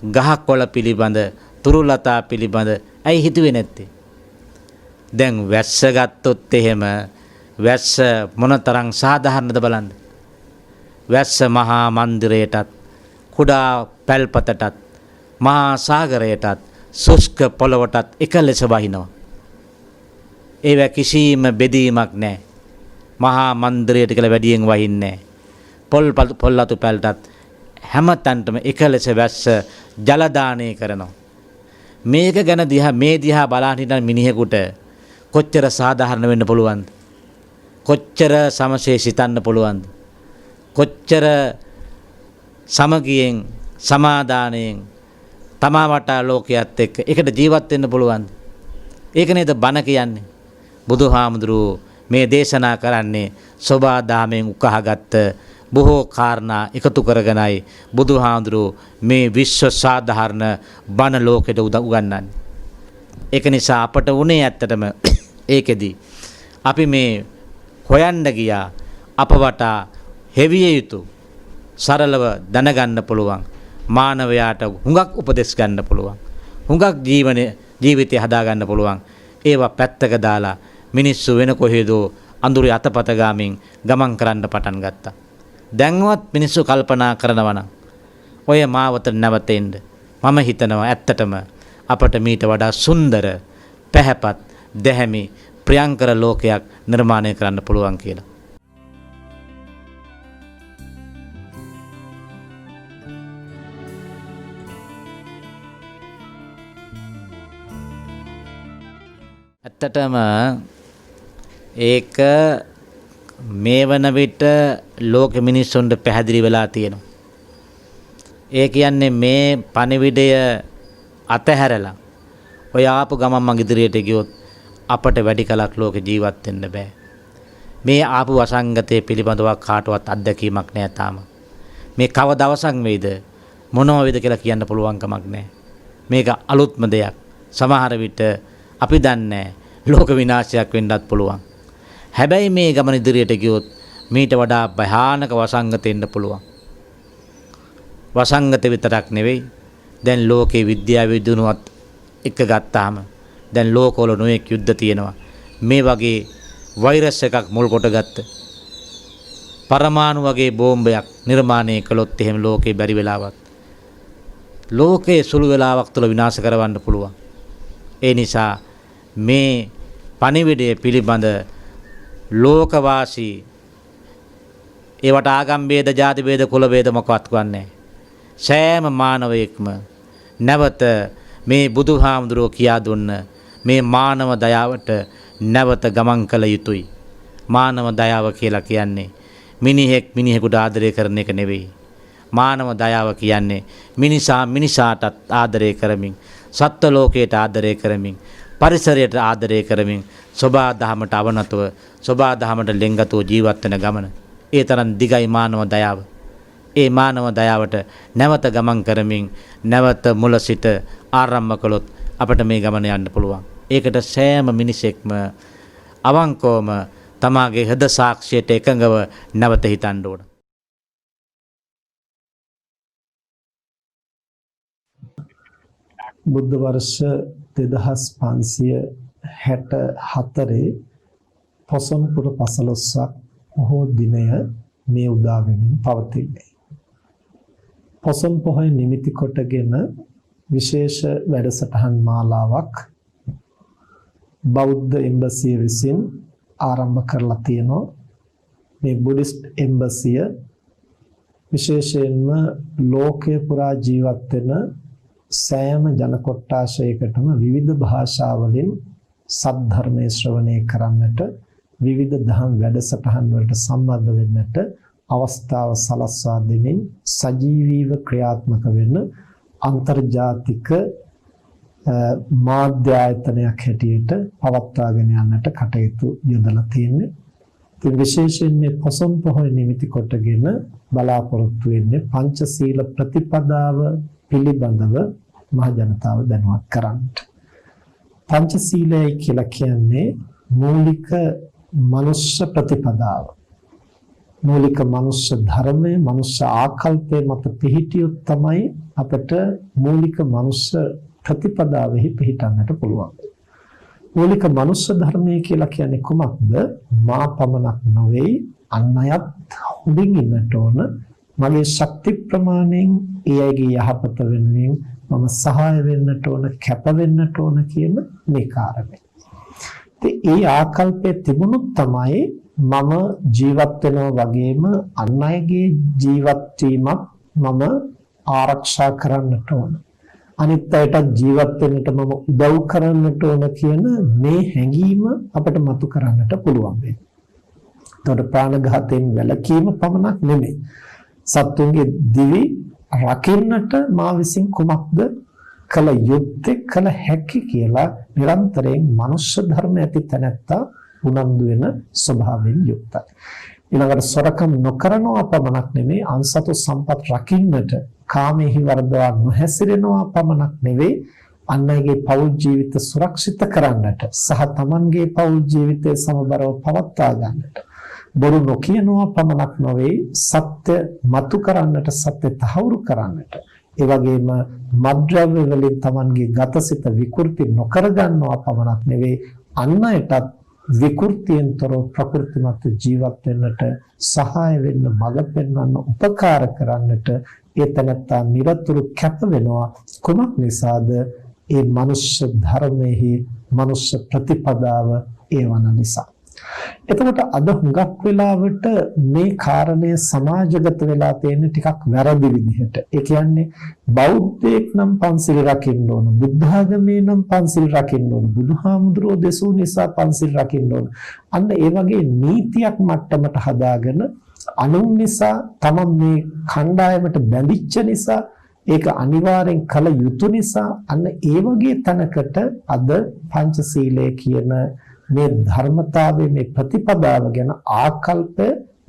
ගහකොළ පිළිබඳ තුරුලතා පිළිබඳ ඇයි හිතුවේ නැත්තේ? දැන් වැස්ස ගත්තොත් එහෙම වැස්ස මොනතරම් සාධාරණද බලන්න. වැස්ස මහා මන්දිරයටත් කුඩා පැල්පතටත් මහා සාගරයටත් සුෂ්ක පොළවටත් එක ලෙස වහිනවා. ඒව කිසිම බෙදීමක් නැහැ. මහා මන්දිරයට කියලා වැඩියෙන් වහින්නේ නැහැ. පොල්ලතු පැල්ටත් හැම තැනටම එක ලෙස වැස්ස ජල දානය කරනවා. මේක ගැන මේ දිහා බලන් හිටන මිනිහෙකුට කොච්චර සාධාරණ වෙන්න පුළුවන්ද? කොච්චර සමසේ සිතන්න පුළුවන්ද? කොච්චර සමගියෙන් සමාදානයෙන් තමා වටා ලෝකයේත් එක්ක එකට ජීවත් වෙන්න පුළුවන්ද? ඒක නේද බණ කියන්නේ. බුදුහාමුදුරුවෝ මේ දේශනා කරන්නේ සෝබා දාමෙන් උකහාගත්ත බොහෝ කාරණා එකතු කරගෙනයි බුදුහාඳුරෝ මේ විශ්ව සාධාරණ බණ ලෝකෙට උගන්වන්නේ. ඒක නිසා අපට උනේ ඇත්තටම ඒකෙදි අපි මේ හොයන්න ගියා අප වටා හෙවිය යුතු සරලව දැනගන්න පුළුවන් මානවයාට හුඟක් උපදෙස් ගන්න පුළුවන් හුඟක් ජීවිතය හදාගන්න පුළුවන් ඒවා පැත්තක දාලා මිනිස්සු වෙන කොහෙදෝ අඳුරේ අතපත ගාමින් ගමන් කරන්න පටන් ගත්තා. දැන්වත් මිනිස්සු කල්පනා කරනවා නම් ඔය මාවත නැවතෙන්න මම හිතනවා ඇත්තටම අපට මීට වඩා සුන්දර පැහැපත් දැහැමි ප්‍රියංකර ලෝකයක් නිර්මාණය කරන්න පුළුවන් කියලා. ඇත්තටම ඒක මේ වන විට ලෝක මිනිස්සුන්ට පැහැදිලි වෙලා තියෙනවා. ඒ කියන්නේ මේ පණිවිඩය අතහැරලා ඔය ආපු ගමන් මං ඉදිරියට ගියොත් අපට වැඩි කලක් ලෝකේ ජීවත් වෙන්න බෑ. මේ ආපු වසංගතයේ පිළිබඳව කාටවත් අත්දැකීමක් නෑ තාම. මේ කව දවසක් වෙයිද මොනව වෙයිද කියලා කියන්න පුළුවන් කමක් නෑ. මේක අලුත්ම දෙයක්. සමහර විට අපි දන්නේ ලෝක විනාශයක් වෙන්නත් පුළුවන්. හැබැයි මේ ගමන ඉදිරියට ගියොත් මීට වඩා භයානක වසංගත එන්න පුළුවන්. වසංගත විතරක් නෙවෙයි දැන් ලෝකේ විද්‍යාව දිනුවත් එක ගත්තාම දැන් ලෝකවල නොයෙක් යුද්ධ තියෙනවා. මේ වගේ වෛරස් එකක් මුල් කොටගත්ත පරමාණු වගේ බෝම්බයක් නිර්මාණය කළොත් එහෙම ලෝකේ බැරි වෙලාවක් ලෝකයේ සුළු වෙලාවක් තුළ විනාශ කරවන්න පුළුවන්. ඒ නිසා මේ පණිවිඩය පිළිබඳ ලෝකවාසී ඒවට ආගම් ભેද ජාති ભેද කුල ભેද මොකවත් වන්නේ සෑම මානවයෙක්ම නැවත මේ බුදුහාමුදුරුවෝ කියා දුන්න මේ මානව දයාවට නැවත ගමන් කළ යුතුයි. මානව දයාව කියලා කියන්නේ මිනිහෙක් මිනිහෙකුට ආදරය කරන එක නෙවෙයි. මානව දයාව කියන්නේ මිනිසා මිනිසාටත් ආදරය කරමින් සත්ත්ව ලෝකයට ආදරය කරමින් පරිසරයට ආදරය කරමින් සබා දහමට අවනතව සබා දහමට ලෙන්ගතව ජීවත් වෙන ගමන. ඒ තරම් දිගයි මානව දයාව. ඒ මානව දයාවට නැවත ගමන් කරමින් නැවත මුල සිට ආරම්භ කළොත් අපට මේ ගමන යන්න පුළුවන්. ඒකට සෑම මිනිසෙක්ම අවංකවම තමාගේ හෘද සාක්ෂියට එකඟව නැවත හිතන්න ඕන. බුද්ධ වර්ෂ 2564 පොසොන් පුර 15ක් පොහෝ දිනය මේ උදා වෙමින් පවතින්නේ. පොසොන් පොහොය නිමිති කොටගෙන විශේෂ වැඩසටහන් මාලාවක් බෞද්ධ එම්බසිය විසින් ආරම්භ කරලා තියෙනවා. මේ බුද්දිස්ට් එම්බසිය විශේෂයෙන්ම ලෝකයේ පුරා ජීවත් වෙන සෑම ජන කොට්ටාශයකටම විවිධ භාෂාවලින් සද්ධර්මයේ ශ්‍රවණය කරන්නට විවිධ දහම් වැඩසටහන් වලට සම්බන්ධ වෙන්නට අවස්ථාව සලස්වා දෙමින් සජීවීව ක්‍රියාත්මක වෙන අන්තර්ජාතික මාධ්‍ය ආයතනයක් හැටියට පවත්වාගෙන යන්නට කටයුතු යොදලා තියෙන්නේ. ඉතින් විශේෂයෙන් මේ පොසොන් පොහොය නිමිති කොටගෙන බලාපොරොත්තු වෙන්නේ පංචශීල ප්‍රතිපදාව පිළිබඳව මහ ජනතාව දැනුවත් කරන්නට. පංචශීලය කියලා කියන්නේ මූලික මනුෂ්‍ය ප්‍රතිපදාව. මූලික මනුෂ්‍ය ධර්මය, මනුෂ්‍ය ආකල්පය මත පිහිටියොත් තමයි අපට මූලික මනුෂ්‍ය ප්‍රතිපදාවෙහි පිහිටන්නට පුළුවන්. මූලික මනුෂ්‍ය ධර්මය කියලා කියන්නේ කුමක්ද? මා පමණක් නොවේ අන් අයත් හොඳින් ඉන්නට ඕන. මගේ ශක්ති ප්‍රමාණයෙන් ඒ අයගේ යහපත වෙනුවෙන් මම සහාය වෙන්නට ඕන, කැප වෙන්නට ඕන කියන මේ කාරණය. ඒ ආකල්පයේ තිබුණොත් තමයි මම ජීවත් වෙනවා වගේම අන් අයගේ ජීවත් වීමත් මම ආරක්ෂා කරන්නට ඕන. අනිත් අයට ජීවත් වෙන්නට මම උදව් කරන්නට ඕන කියන මේ හැඟීම අපිට මතු කරන්නට පුළුවන් වෙන්නේ. ඒතකොට ප්‍රාණඝාතයෙන් වැළකීම පමණක් නෙමෙයි. සත්තුන්ගේ දිවි රකින්නට මා විසින් කුමක්ද කළ යුත්තේ කළ හැකි කියලා නිරන්තරයෙන් මනුෂ්‍ය ධර්ම ඇති තැනැත්තා උනන්දු වෙන ස්වභාවයෙන් යුක්තයි. ඊළඟට සොරකම් නොකරනවා පමණක් නෙමෙයි අන්සතු සම්පත් රකින්නට කාමෙහි වර්ධවා නොහැසිරෙනවා පමණක් නෙවෙයි අන් අයගේ පෞල් ජීවිත සුරක්ෂිත කරන්නට සහ තමන්ගේ පෞල් ජීවිතය සමබරව පවත්වා ගන්නට බොරු නොකියනවා පමණක් නොවේ සත්‍ය මතු කරන්නට සත්‍ය තහවුරු කරන්නට ඒ වගේම මද්ද්‍රව්‍ය වලින් තමන්ගේ ගතසිත විකෘති නොකර ගන්නවා පමණක් නෙවෙයි අන් අයටත් විකෘතියෙන්තර ප්‍රකෘතිමත් ජීවත් වෙන්නට සහාය වෙන්න මඟ පෙන්වන්න උපකාර කරන්නට ඒ තැනත්තා නිරතුරු කැප වෙනවා කුමක් නිසාද ඒ මනුෂ්‍ය ධර්මයේ මනුෂ්‍ය ප්‍රතිපදාව ඒවන නිසා. එතකොට අද හුඟක් වෙලාවට මේ කාරණය සමාජගත වෙලා තියෙන ටිකක් වැරදි විදිහට. ඒ කියන්නේ බෞද්ධයෙක් නම් පන්සිල් රකින්න ඕන, බුද්ධ ආගමේ නම් පන්සිල් රකින්න ඕන, බුදුහාමුදුරෝ දෙසූ නිසා පන්සිල් රකින්න ඕන. අන්න ඒ වගේ නීතියක් මට්ටමට හදාගෙන අනුන් නිසා තමන් මේ කණ්ඩායමට බැඳිච්ච නිසා ඒක අනිවාර්යෙන් කළ යුතු නිසා අන්න ඒ වගේ තැනකට අද පංචශීලය කියන මේ ධර්මතාවයේ මේ ප්‍රතිපදාව ගැන ආකල්ප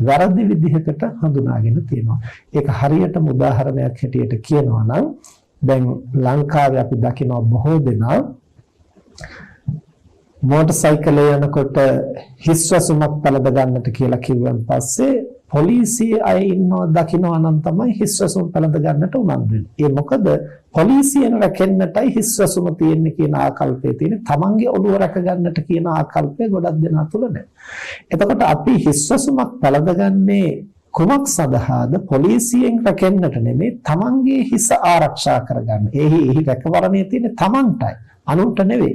වැරදි විදිහකට හඳුනාගෙන තියෙනවා. ඒක හරියටම උදාහරණයක් හැටියට කියනවා නම් දැන් ලංකාවේ අපි දකිනවා බොහෝ දෙනා මෝටර් සයිකලේ යනකොට හිස්වසුමක් පළඳ ගන්නට කියලා කිව්වන් පස්සේ පොලිසිය අය ඉන්නවා දකිනවා නම් තමයි හිස්වසුම පළඳ ගන්නට උනන්දු වෙන්නේ. ඒ මොකද පොලිසියෙන් රැකෙන්නටයි හිස්වසුම තියෙන්නේ කියන ආකල්පය තියෙන්නේ. තමන්ගේ ඔළුව රැක ගන්නට කියන ආකල්පය ගොඩක් දෙනා තුල නැහැ. එතකොට අපි හිස්වසුමක් පළඳගන්නේ කුමක් සඳහාද? පොලිසියෙන් රැකෙන්නට නෙමෙයි තමන්ගේ හිස ආරක්ෂා කරගන්න. එහි රැකවරණය තියෙන්නේ තමන්ටයි අනුන්ට නෙවෙයි.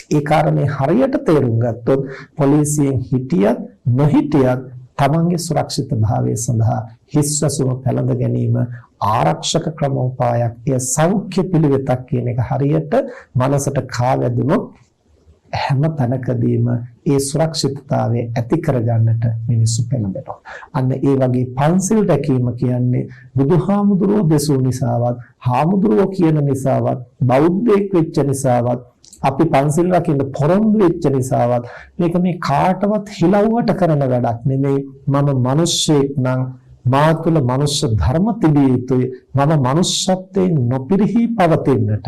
ඒ කාරණේ හරියට තේරුම් ගත්තොත් පොලිසියෙන් හිටියත් නොහිටියත් තමන්ගේ සුරක්ෂිත භාවය සඳහා හිස්වසුම පැළඳ ගැනීම ආරක්ෂක ක්‍රමෝපායක්. එය සෞඛ්‍ය පිළිවෙතක් කියන එක හරියට මනසට කාවැදුනොත් හැම තැනකදීම ඒ සුරක්ෂිතතාවය ඇති කරගන්නට මිනිස්සු පෙළඹෙනවා. අන්න ඒ වගේ පන්සිල් රැකීම කියන්නේ බුදුහාමුදුරුවෝ දෙසූ නිසාවත්, හාමුදුරුවෝ කියන නිසාවත්, බෞද්ධයෙක් වෙච්ච නිසාවත්, අපි පන්සිල් රකින්න පොරොන්දු වෙච්ච නිසාවත් මේක මේ කාටවත් හිලව්වට කරන වැඩක් නෙමෙයි. මම මිනිස්සෙක් නම් මා තුළ මනුෂ්‍ය ධර්ම තිබිය යුතුයි. මම මනුෂ්‍යත්වයෙන් නොපිරිහි පවතින්නට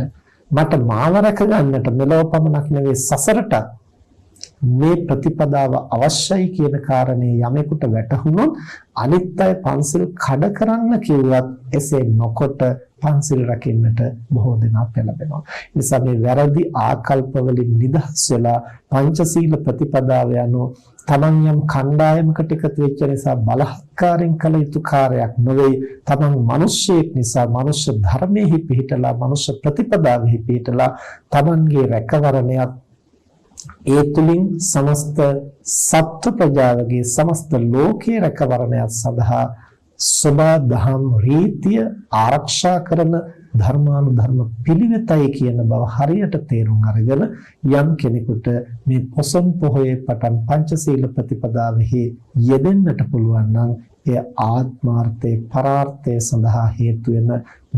මට මාව රැක ගන්නට මෙලොව පමණක් නෙවෙයි සසරට මේ ප්‍රතිපදාව අවශ්‍යයි කියන කාරණේ යමෙකුට වැටහුනොත් අනිත් අය පන්සිල් කඩ කරන්න කිව්වත් එසේ නොකොට පන්සිල් රකින්නට බොහෝ දෙනා පෙළඹෙනවා. ඒ නිසා මේ වැරදි ආකල්ප වලින් නිදහස් වෙලා පංචශීල ප්‍රතිපදාව යනෝ තමන් යම් කණ්ඩායමකට එකතු වෙච්ච නිසා බලහත්කාරයෙන් කළ යුතු කාර්යයක් නෙවෙයි. තමන් මිනිස්සෙක් නිසා මනුෂ්‍ය ධර්මයේ පිහිටලා මනුෂ්‍ය ප්‍රතිපදාවෙහි පිහිටලා තමන්ගේ රැකවරණයක් ඒ තුලින් සමස්ත සත්ත්ව ප්‍රජාවගේ සමස්ත ලෝකයේ රැකවරණයක් සඳහා සබා දහම් රීතිය ආරක්ෂා කරන ධර්මානුධර්ම පිළිවෙතයි කියන බව හරියට තේරුම් අරගෙන යම් කෙනෙකුට මේ පොසොන් පොහොයේ පටන් පංචශීල ප්‍රතිපදාවෙහි යෙදෙන්නට පුළුවන් නම් එය ආත්මාර්ථයේ පරාර්ථයේ සඳහා හේතු වෙන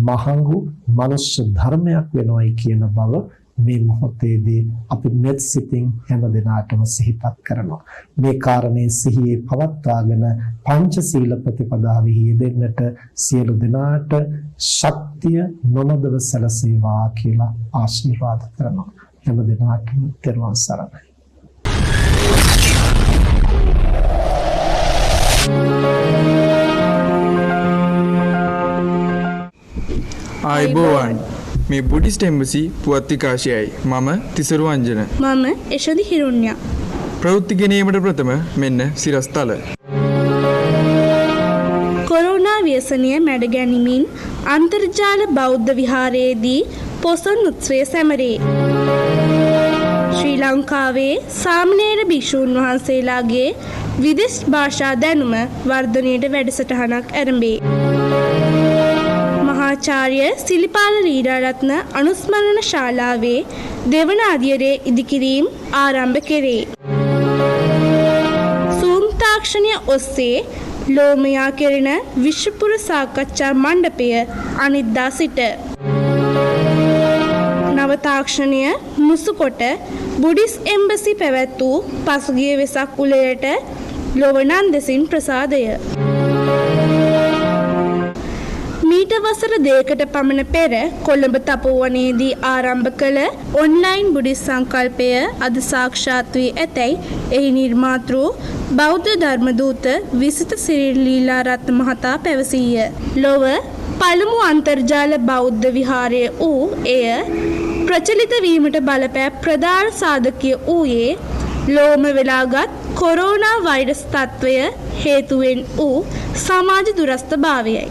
මහඟු මනුෂ්‍ය ධර්මයක් වෙනවයි කියන බව මේ මොහොතේදී අපි මෙත් සිතින් හැම දිනාටම සිහිපත් කරනවා. මේ කාරණේ සිහියේ පවත්වාගෙන පංචශීල ප්‍රතිපදාවෙහි යෙදෙන්නට සියලු දෙනාට ශක්තිය නොමදව සැලසේවා කියලා ආශිර්වාද කරනවා. හැම දිනාටම තෙරුවන් සරණයි. ආයිබෝවන් මේ බුද්දිස්ට් එම්බසි පුවත් විකාශයයි. මම තිසරු අංජන. මම එෂදි හිරුණ්‍යා. ප්‍රවෘත්ති ගෙනීමට ප්‍රථම මෙන්න සිරස්තල. කොරෝනා ව්‍යසනය මැඩ ගැනීමෙන් අන්තර්ජාල බෞද්ධ විහාරයේදී පොසොන් උත්සවය සැමරේ. ශ්‍රී ලංකාවේ සාමණේර භික්ෂූන් වහන්සේලාගේ විදේශ භාෂා දැනුම වර්ධනයට වැඩසටහනක් ආරම්භේ. ආචාර්ය සිලිපාල ලීලාරත්න අනුස්මරණ ශාලාවේ දෙවන අදියරේ ඉදිකිරීම ආරම්භ කෙරේ. සූම් තාක්ෂණය ඔස්සේ ලෝමයා කෙරෙන විශ්වපුර සාකච්ඡා මණ්ඩපය අනිද්දා සිට නව තාක්ෂණය මුසුකොට බුද්දිස්ට් එම්බසි පැවැත් වූ පසුගිය වෙසක් උළෙලට ලොවනන්දසින් ප්‍රසාදය. මීට වසර දෙකකට පමණ පෙර කොළඹ තපෝවනයේදී ආරම්භ කළ ඔන්ලයින් බුද්දිස් සංකල්පය අද සාක්ෂාත් වී ඇතැයි එහි නිර්මාතෘ බෞද්ධ ධර්මදූත විසිත සිරිල් ලීලාරත්න මහතා පැවසීය. ලොව පළමු අන්තර්ජාල බෞද්ධ විහාරය වූ එය ප්‍රචලිත වීමට බලපෑ ප්‍රධාන සාධකය වූයේ ලෝම වෙලාගත් කොරෝනා වෛරස් තත්ත්වය හේතුවෙන් වූ සමාජ දුරස්ථභාවයයි.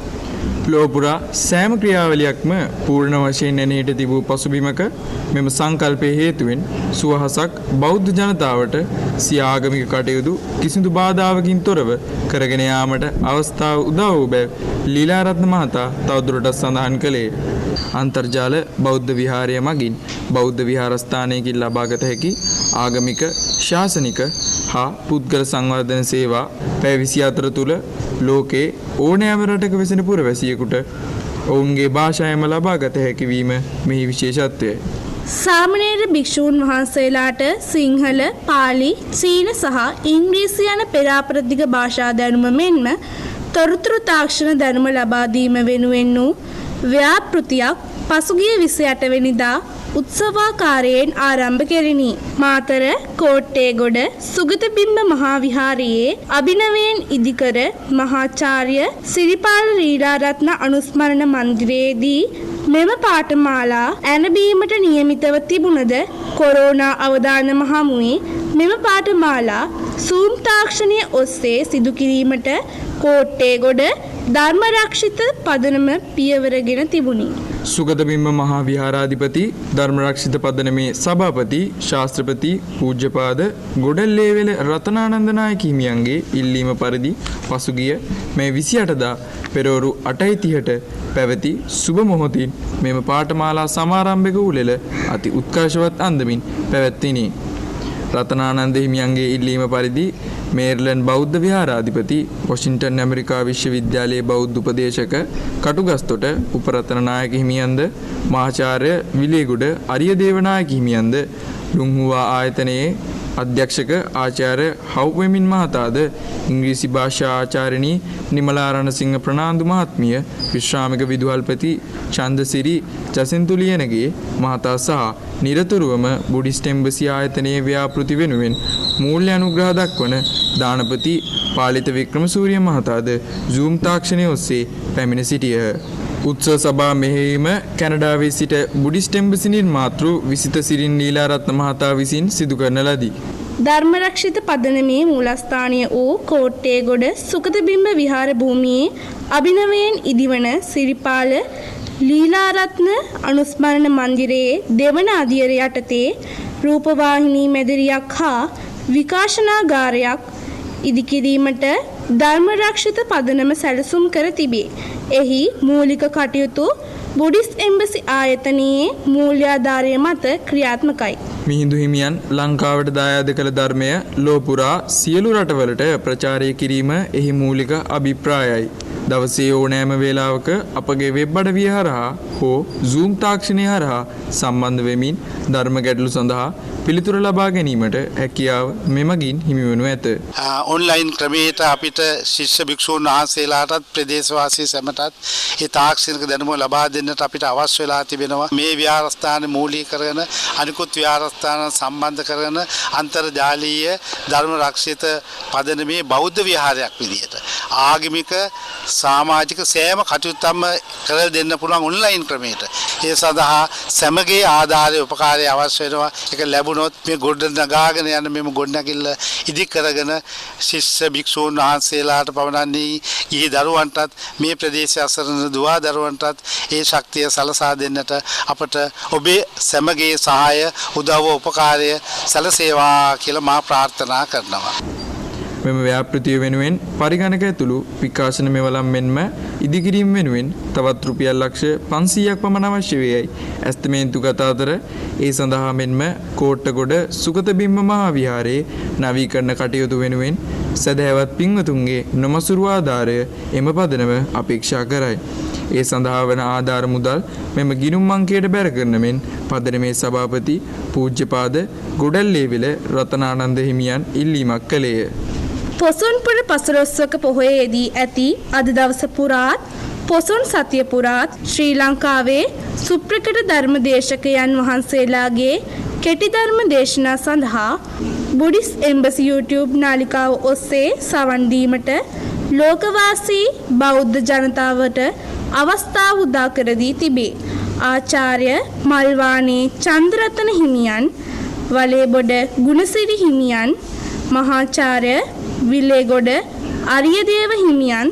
ලෝපුරා සෑම ක්‍රියාවලියක්ම පූර්ණ වශයෙන් නැනීට තිබූ පසුබිමක මෙම සංකල්පය හේතුවෙන් සුවහසක් බෞද්ධ ජනතාවට සිය ආගමික කටයුතු කිසිදු බාධාවකින් තොරව කරගෙන යාමට අවස්ථාව උදා වූ බැව් ලීලාරත්න මහතා තවදුරටත් සඳහන් කළේ. අන්තර්ජාල බෞද්ධ විහාරය මගින් බෞද්ධ විහාරස්ථානයකින් ලබාගත හැකි ආගමික, ශාසනික හා පුද්ගල සංවර්ධන සේවා පැය 24 තුළ ලෝකේ ඕනෑම රටක වෙසෙන පුරවැසියෙකුට ඔවුන්ගේ භාෂාවම ලබාගත හැකි වීම මෙහි විශේෂත්වයයි. සාමණේර භික්ෂූන් වහන්සේලාට සිංහල, පාලි, චීන සහ ඉංග්‍රීසි යන පෙරාපරදිග භාෂා දැනුම මෙන්ම තොරතුරු තාක්ෂණ දැනුම ලබා දීම වෙනුවෙන් වූ ව්‍යාපෘතියක් පසුගිය 28 වෙනිදා උත්සවාකාරයෙන් ආරම්භ කෙරිණි. මාතර කෝට්ටේගොඩ සුගතබිම්බ මහා විහාරයේ අභිනවයෙන් ඉදිකර මහාචාර්ය සිරිපාල ලීලාරත්න අනුස්මරණ මන්දිරයේදී මෙම පාඨමාලා ඇනබීමට නියමිතව තිබුණද කොරෝනා අවදානම හමුවේ මෙම පාඨමාලා සූම් තාක්ෂණය ඔස්සේ සිදු කිරීමට කෝට්ටේගොඩ ධර්මරක්ෂිත පදනම පියවරගෙන තිබුණි. සුගතබිම්බ මහා විහාරාධිපති ධර්මරක්ෂිත පදනමේ සභාපති ශාස්ත්‍රපති පූජ්‍යපාද ගොඩල්ලේවෙල රතනානන්ද නායක හිමියන්ගේ ඉල්ලීම පරිදි පසුගිය මේ 28 දා පෙරවරු 8:30ට පැවති සුබ මොහොතින් මෙම පාඨමාලා සමාරම්භක උළෙල අති උත්කර්ෂවත් අන්දමින් පැවැත්විණි. රතනානන්ද හිමියන්ගේ ඉල්ලීම පරිදි මේර්ලන් බෞද්ධ විහාරාධිපති වොෂින්ටන් ඇමරිකා විශ්වවිද්‍යාලයේ බෞද්ධ උපදේශක කටුගස්තොට උපරතන නායක හිමියන්ද මහාචාර්ය විලේගොඩ අරියදේව නායක හිමියන්ද ලුම්හුවා ආයතනයේ අධ්‍යක්ෂක ආචාර්ය හව්වෙමින් මහතාද ඉංග්‍රීසි භාෂා ආචාර්යනී නිමලා රණසිංහ ප්‍රනාන්දු මහත්මිය විශ්‍රාමික විදුහල්පති චන්දසිරි ජසින්තුලියනගේ මහතා සහ නිරතුරුවම බුද්දිස්ට් එම්බසි ආයතනයේ ව්‍යාපෘති වෙනුවෙන් මූල්‍ය අනුග්‍රහ දක්වන දානපති පාලිත වික්‍රමසූරිය මහතාද Zoom තාක්ෂණය ඔස්සේ පැමිණ සිටියහ. උත්සව සභා මෙහෙයීම කැනඩාවේ සිට බුද්දිස්ට් එම්බසි නිර්මාතෘ විසිත සිරින් ලීලාරත්න මහතා විසින් සිදු කරන ලදී. ධර්මරක්ෂිත පදනමේ මූලස්ථානය වූ කෝට්ටේගොඩ සුගතබිම්බ විහාර භූමියේ අභිනවයෙන් ඉදිවන සිරිපාල ලීලාරත්න අනුස්මරණ මන්දිරයේ දෙවන අදියර යටතේ රූපවාහිනී මැදිරියක් හා විකාශනාගාරයක් ඉදිකිරීමට ධර්මරක්ෂිත පදනම සැලසුම් කර තිබේ. එහි මූලික කටයුතු බුද්දිස්ට් එම්බසි ආයතනයේ මූල්‍යාධාරය මත ක්‍රියාත්මකයි. මිහිඳු හිමියන් ලංකාවට දායාද කළ ධර්මය ලෝපුරා සියලු රටවලට ප්‍රචාරය කිරීම එහි මූලික අභිප්‍රායයි. දවසේ ඕනෑම වේලාවක අපගේ වෙබ් අඩවිය හරහා හෝ Zoom තාක්ෂණය හරහා සම්බන්ධ වෙමින් ධර්ම ගැටලු සඳහා පිළිතුර ලබා ගැනීමට හැකියාව මෙමගින් හිමිවනු ඇත. ඔන්ලයින් ක්‍රමයට අපිට ශිෂ්‍ය භික්ෂූන් වහන්සේලාටත් ප්‍රදේශවාසී සැමටත් ඒ තාක්ෂණික දැනුම ලබා දෙන්නට අපිට අවශ්‍ය වෙලා තිබෙනවා. මේ විහාරස්ථාන මූලික කරගෙන අනිකුත් විහාරස්ථාන සම්බන්ධ කරගෙන අන්තර්ජාලීය ධර්ම රක්ෂිත පදනමේ බෞද්ධ විහාරයක් විදියට ආගමික සමාජික සෑම කටයුත්තක්ම කරලා දෙන්න පුළුවන් ඔන්ලයින් ක්‍රමයට. ඒ සඳහා සැමගේ ආධාරය උපකාරය අවශ්‍ය වෙනවා. ඒක ලැබුණොත් මේ ගොඩ නගාගෙන යන මෙම ගොඩනැගිල්ල ඉදි කරගෙන ශිෂ්‍ය භික්ෂූන් වහන්සේලාට පවණන්නේ ගිහි දරුවන්ටත් මේ ප්‍රදේශ අසරණ දුවා දරුවන්ටත් ඒ ශක්තිය සලසා දෙන්නට අපට ඔබේ සැමගේ සහාය උදව්ව උපකාරය සැලසේවා කියලා මා ප්‍රාර්ථනා කරනවා. මෙම ව්‍යාපෘතිය වෙනුවෙන් පරිගණක ඇතුළු විකාශන මෙවලම් මෙන්ම ඉදිකිරීම වෙනුවෙන් තවත් රුපියල් ලක්ෂ 500ක් පමණ අවශ්‍ය වේයයි ඇස්තමේන්තුගත අතර ඒ සඳහා මෙන්ම කෝට්ටගොඩ සුගතබිම්බ මහා විහාරයේ නවීකරණ කටයුතු වෙනුවෙන් සදහැවත් පින්වතුන්ගේ නොමසුරු ආධාරය එම පදනම අපේක්ෂා කරයි. ඒ සඳහා වන ආධාර මුදල් මෙම ගිණුම් අංකයට බැර කරන මෙන් පදනමේ සභාපති පූජ්‍යපාද ගොඩල්ලේවිල රතනානන්ද හිමියන් ඉල්ලීමක් කළේය. පොසොන්පුර පසළොස්වක පොහොයේදී ඇති අද දවස පුරාත් පොසොන් සතිය පුරාත් ශ්‍රී ලංකාවේ සුප්‍රකට ධර්ම දේශකයන් වහන්සේලාගේ කෙටි ධර්ම දේශනා සඳහා බුඩිස් එම්බසි YouTube නාලිකාව ඔස්සේ සවන් දීමට ලෝකවාසී බෞද්ධ ජනතාවට අවස්ථාව උදා කර දී තිබේ. ආචාර්ය මල්වානේ චන්ද්‍රරතන හිමියන්, වලේබොඩ ගුණසිරි හිමියන්, මහාචාර්ය විලේගොඩ අරියදේව හිමියන්,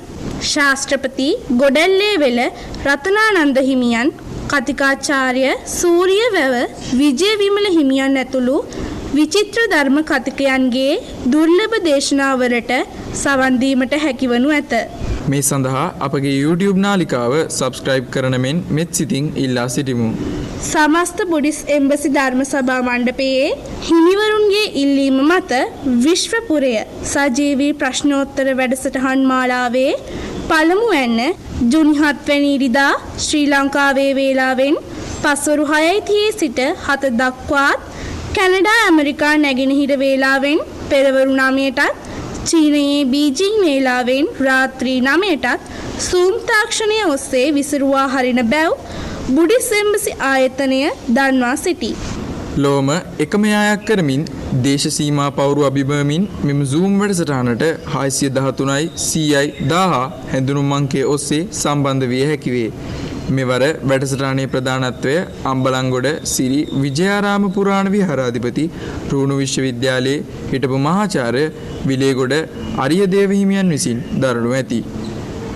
ශාස්ත්‍රපති ගොඩැල්ලේවෙල රතනානන්ද හිමියන්, කතිකාචාර්ය සූරියවැව විජය විමල හිමියන් ඇතුළු විචිත්‍ර ධර්ම කතිකයන්ගේ දුර්ලභ දේශනාවලට සවන් දීමට හැකිවනු ඇත. මේ සඳහා අපගේ YouTube නාලිකාව සබස්ක්‍රයිබ් කරන මෙන් මෙත් සිතින් ඉල්ලා සිටිමු. සමස්ත බුඩිස් එම්බසි ධර්ම සභා මණ්ඩපයේ හිමිවරුන්ගේ ඉල්ලීම මත විශ්වපුරය සජීවී ප්‍රශ්නෝත්තර වැඩසටහන් මාලාවේ පළමු වැන්න ජුනි 7 වැනි ඉරිදා ශ්‍රී ලංකාවේ වේලාවෙන් පස්වරු 6:30 සිට 7 දක්වාත් කැනඩා ඇමරිකා නැගෙනහිර වේලාවෙන් පෙරවරු 9:00ටත් චීනයේ බීජිං වේලාවෙන් රාත්‍රී 9:00ටත් සූම් තාක්ෂණය ඔස්සේ විසිරුවා හරින බැව් බුඩිස් එම්බසි ආයතනය දන්වා සිටී. ලෝම එකම යායක් කරමින් දේශ සීමා පවුරු අභිබවමින් මෙම Zoom වැඩසටහනට 613යි 100යි 1000 හැඳුනුම් අංකයේ ඔස්සේ සම්බන්ධ විය හැකි වේ. මෙවර වැඩසටහනේ ප්‍රධානත්වය අම්බලන්ගොඩ සිරි විජයාරාම පුරාණ විහාරාධිපති රුණු විශ්වවිද්‍යාලයේ හිටපු මහාචාර්ය විලේගොඩ අරියදේව හිමියන් විසින් දරනු ඇති.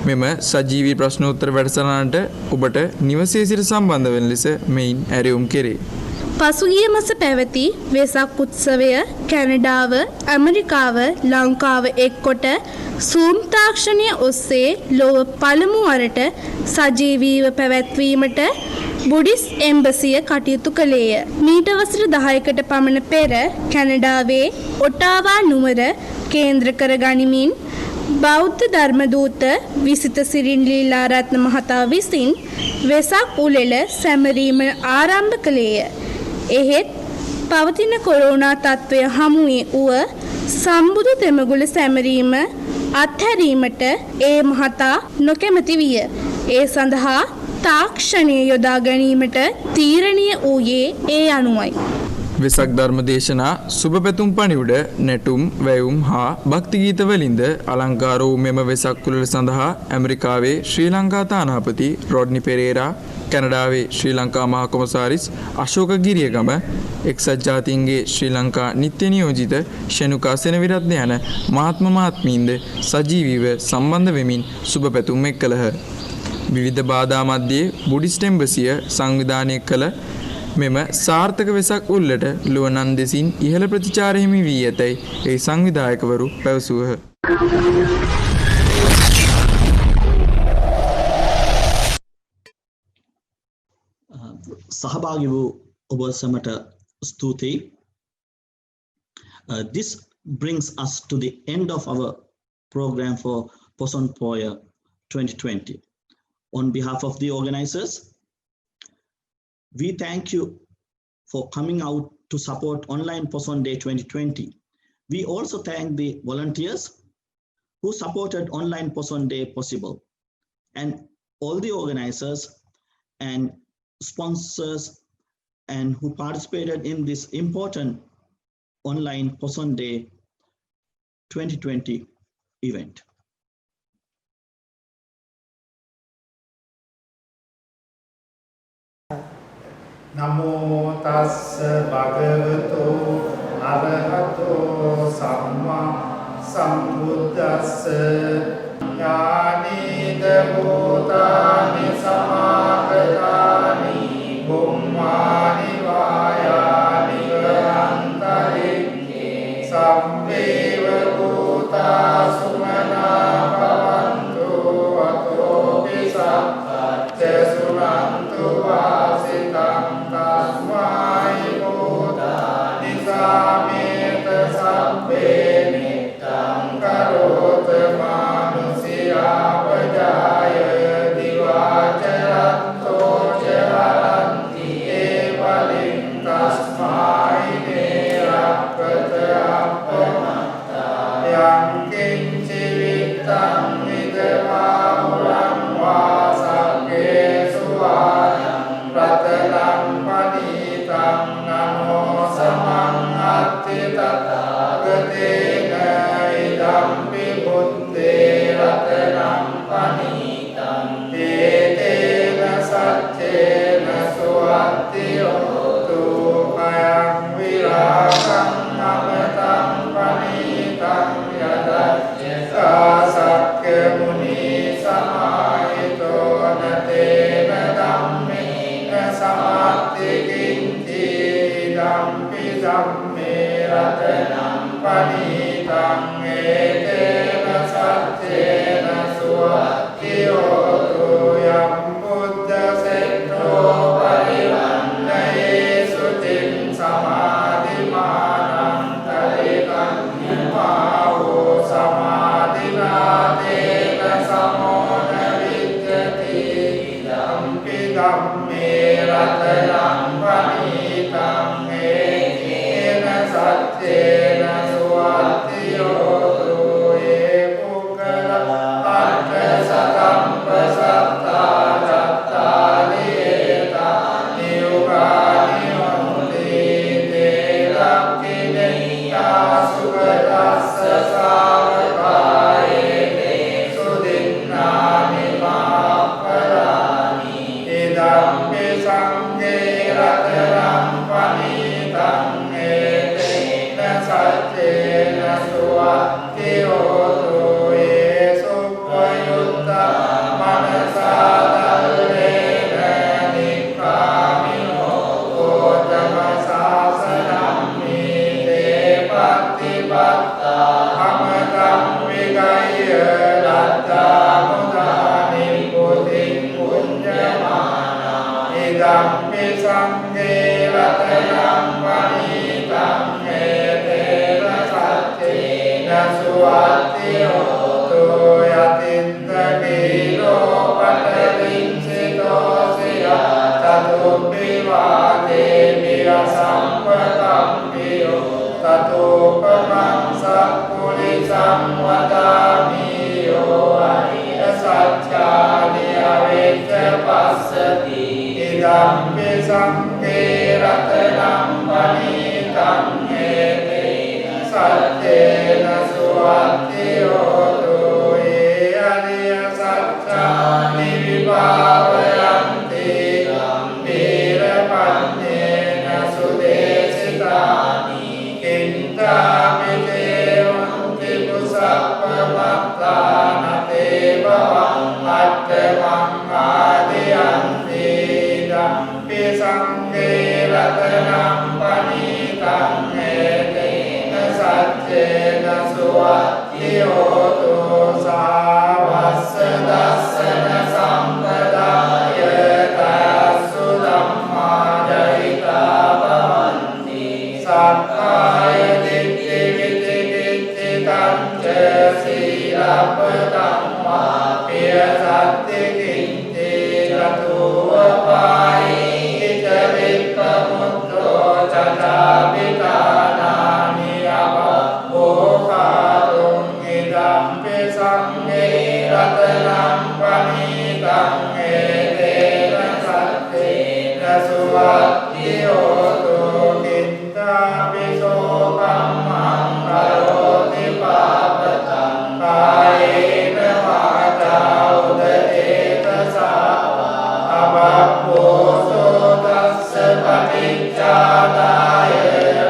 මෙම සජීවී ප්‍රශ්නෝත්තර වැඩසටහනට ඔබට නිවසේ සිට සම්බන්ධ වෙන ලෙස මෙයින් ඇරයුම් කෙරේ. පසුගිය මස පැවති වෙසක් උත්සවය කැනඩාව, ඇමරිකාව, ලංකාව එක්කොට සූම් තාක්ෂණය ඔස්සේ ලොව පළමු වරට සජීවීව පැවැත්වීමට බුඩිස් එම්බසිය කටයුතු කළේය. මීට වසර 10කට පමණ පෙර කැනඩාවේ ඔටාවා නුවර කේන්ද්‍ර කර ගනිමින් බෞද්ධ ධර්ම දූත විසිත සිරින් ලීලාරත්න මහතා විසින් වෙසක් උළෙල සැමරීම ආරම්භ කළේය. එහෙත් පවතින කොරෝනා තත්ත්වය හමුවේ වූ සම්බුදු තෙමගුල සැමරීම අත්හැරීමට ඒ මහතා නොකැමැති විය. ඒ සඳහා තාක්ෂණය යොදා ගැනීමට තීරණය වූයේ ඒ අනුවයි. වෙසක් ධර්ම දේශනා සුබ පැතුම් පණිවුඩ නැටුම් වැයුම් හා භක්ති ගීත වලින්ද අලංකාර වූ මෙම වෙසක් කුලල සඳහා ඇමරිකාවේ ශ්‍රී ලංකා තානාපති රොඩ්නි පෙරේරා, කැනඩාවේ ශ්‍රී ලංකා මහා කොමසාරිස් අශෝක ගිරියගම, එක්සත් ජාතීන්ගේ ශ්‍රී ලංකා නිත්‍ය නියෝජිත ෂෙනුකා සෙනවිරත්න යන මහත්ම මහත්මීන්ද සජීවීව සම්බන්ධ වෙමින් සුබ පැතුම් එක්කලහ. විවිධ බාධා මැද්දේ බුඩිස්ට් එම්බසිය සංවිධානය කළ මෙම සාර්ථක වෙසක් උල්ලට ලුවනන් දෙසින් ඉහළ ප්‍රතිචාර හිමි වී ඇතැයි ඒ සංවිධායකවරු පැවසුවහ. සහභාගී වූ ඔබ සැමට ස්තුතියි. This brings us to the end of our program for Poson Poya 2020. On behalf of the organizers, we thank you for coming out to support Online Poson Day 2020. We also thank the volunteers who supported Online Poson Day possible, and all the organizers and sponsors and who participated in this important Online Poson Day 2020 event. Namo tassa bhagavato arahato samma sambuddhassa ඥානි දබෝතානි සමාගතානි බුම්මානි වායානි අන්තරික්ඛේ සම්මේව භූතා සුමනා භවන්තු අතෝ පිසක්ඛච්ච සුනන්තු වාසිතං තස්මයි භූතානි සාමේත සබ්බේ නිත්තං කරෝත මානුසියා පජාය දිවාචරත්තෝ චරන්ති තං නමෝ සමං අත්ථි තථාගතේන ඉදම්පි බුද්දේ රතනං පනීතං තේතේන සච්චේන සුවත්ති හෝතු අයං විරාගං අමතං පනීතං යදච්චසා සක්ඛ මුනි සමාහිතෝ නතේන ධම්මේන සමාත්ති කිංචි ධම්පි ධම්මේ රතනං පනීතං ඒතේන සච්චේන සුවත්ති හෝතු යම් බුද්ධ සෙට්ඨෝ පරිවන්නයේ සුතින් සමාධිමානං තරිකං නිපාවෝ සමාධිනාදේන සමෝන විද්‍යති ධම්පි ධම්මේ රතනං පනීතං ඒකේන සච්චේන සුවත්ති හෝතු ඒ පුක්ඛල අට්ඨ සතම්පසත්තා චත්තාරි ඒතානි යුගානි වන්ති තේ ලක්ඛිනේයා සුගතස්ස සාවකායේ තේ සුදින්නානි මාප්පදානි ඉදම්පි සංඝේ රතනං පනීතං ඒතේන සච්චේන සුවත්ති හෝතු ඒ සුප්පයුත්තා මනසා දල්ලේන නික්ඛාමිනෝ කෝතම සාසනං මීතේ පත්තිපත්තා අමතං විගය්‍ය ලත්තා මුදානි පුතින් පුඤ්ඤමානා ඉදම්පි සංඝේ රතනං පනීතං ඒතේන සච්චේන සුවත්ති හෝතු යතින්ද කීලෝ පඨවින්සිතෝ සියා තතුප්පි වාදේ මිය සම්පතම්පියෝ තතෝපමං සක්කුලිසං වදාමියෝ අරිය සත්‍යානි අවෙච්ච පස්සති ඉදම්පි සංඝේ රතනං පනීතං ඒතේන සච්චේන සුවත්ති හෝතු ඒ අරිය සත්‍යානි විභාවයන්ති ගම්භීර පඤ්ඤේන සුදේශිතානි කින්තාපි දේවන්ති කුසප්පමත්තාන තේ භවං අට්ඨමං ආදියන්ති ධම්පි සංඝේ රතනං පනීතං ඒතේන සච්චේන සුවත්ති හෝතු සාවස්ස දස්සන සම්පදාය තයස්සු ධම්මා ජහිතා භවන්ති සක්කාය දිට්ඨි විචිකිච්ඡි තංච සීලප්පතං මාපිය සත්ති කිංචි චතුව පායි ච විප්පමුත්තෝ චතාපිතානානි අපෝකාතුං ඉදම්පි සංඝේ රතනං පනීතං ඒතේන සච්චේන සුවත්ති හෝතු කිත්තාපි සෝකම්මං කරෝති පාපතං කායේන වාචා උදේත සාවා අබප්පෝසෝ තස්ස පටිච්චාදාය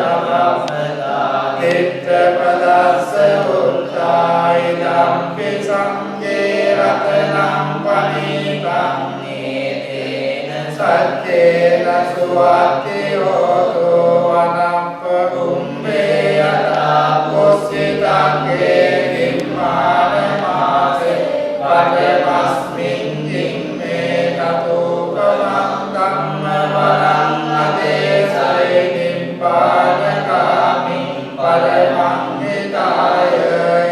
අපමදා තිත්තපදස්ස උත්තාය ධම්පි සංඝේ රතනං පනීතං ඒතේන සච්චේන සුවත්ති හෝතු වනප්ප කුම්භේ යතා පුස්සිතංගේ නිම්මාන මාසේ පඨමස්මින් දිම්මේ තතෝපමං ධම්ම වරං අදේශයි නිබ්බානකාමි පරමං හිතාය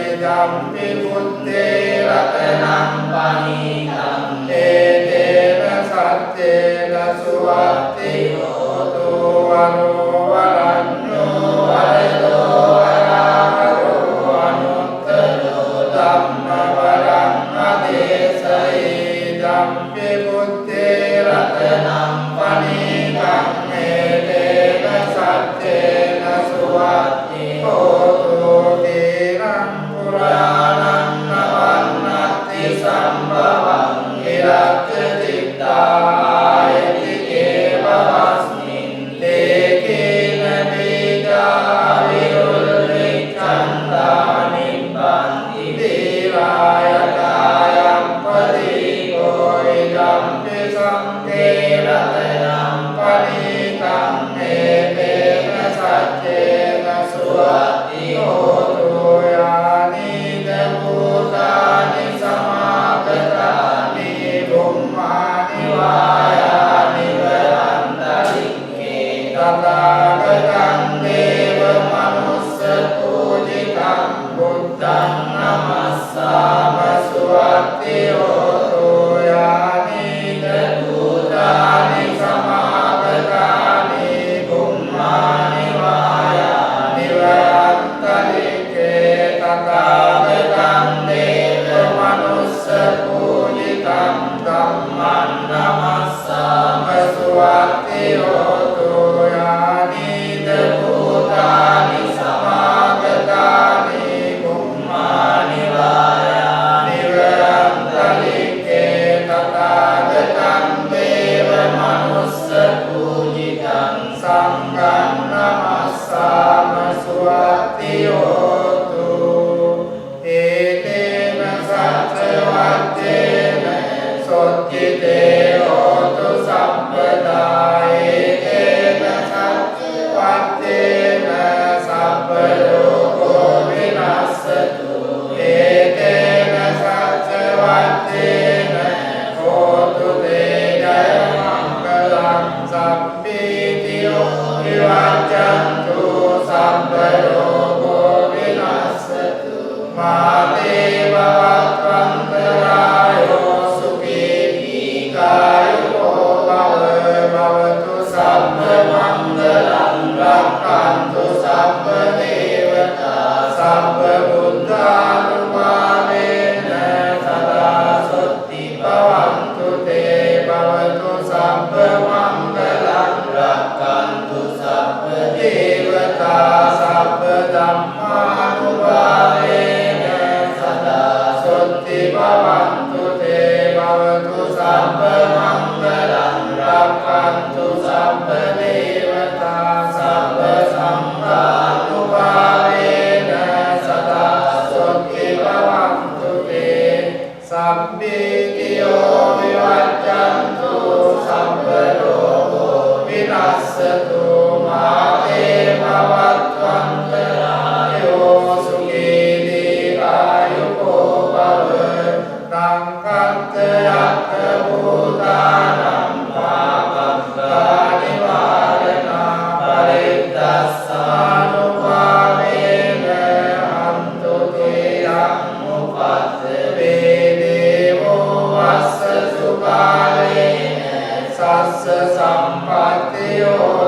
ඉදම්පි බුද්දේ රතනං පනීතං ඒතේන සච්චේන සුවත්ති හෝතු වනෝ වරඤ්ඤෝ වරදෝ වරාහරෝ අනුත්තරෝ ධම්ම වරං අදේශයි ධම්පි බුද්දේ රතනං පනීතං ඒතේන සබ්බීතියෝ විවච්ඡන්තු සබ්බ රෝගෝ විනාශතු මාතේ භවත්වන්තරායෝ සුඛී දීඝායුකෝ භවතු සබ්බ මංගලං රක්ඛන්තු සබ්බ දේවතා සබ්බ බුද්ධානුභාවේන සදා සොත්ති භවන්තු තේ භවතු සබ්බ මංගලං රක්ඛන්තු සබ්බ දේවතා සබ්බ ධම්මානුභාවේන සදා සොත්ති භවන්තු තේ භවතු සබ්බ මංගලං රක්ඛන්තු සබ්බ දේවතා සබ්බ සංඝානුභාවේන සදා සොත්ති භවන්තු තේ සබ්බීතියෝ විවච්ඡන්තු සබ්බ රෝගෝ විනාශතු මාතේ භවත්වන්තරායෝ සුඛී දීඝායුකෝ භව රංකන්ත යක්ඛ භූතානං පාපක්ඛානි වාරණා පරිද්දස්සානුභාවේන හන්තු තේයං උපද්දවේ දේවෝ වස්ස සුකාලේන සස්ස සම්පත්තියෝ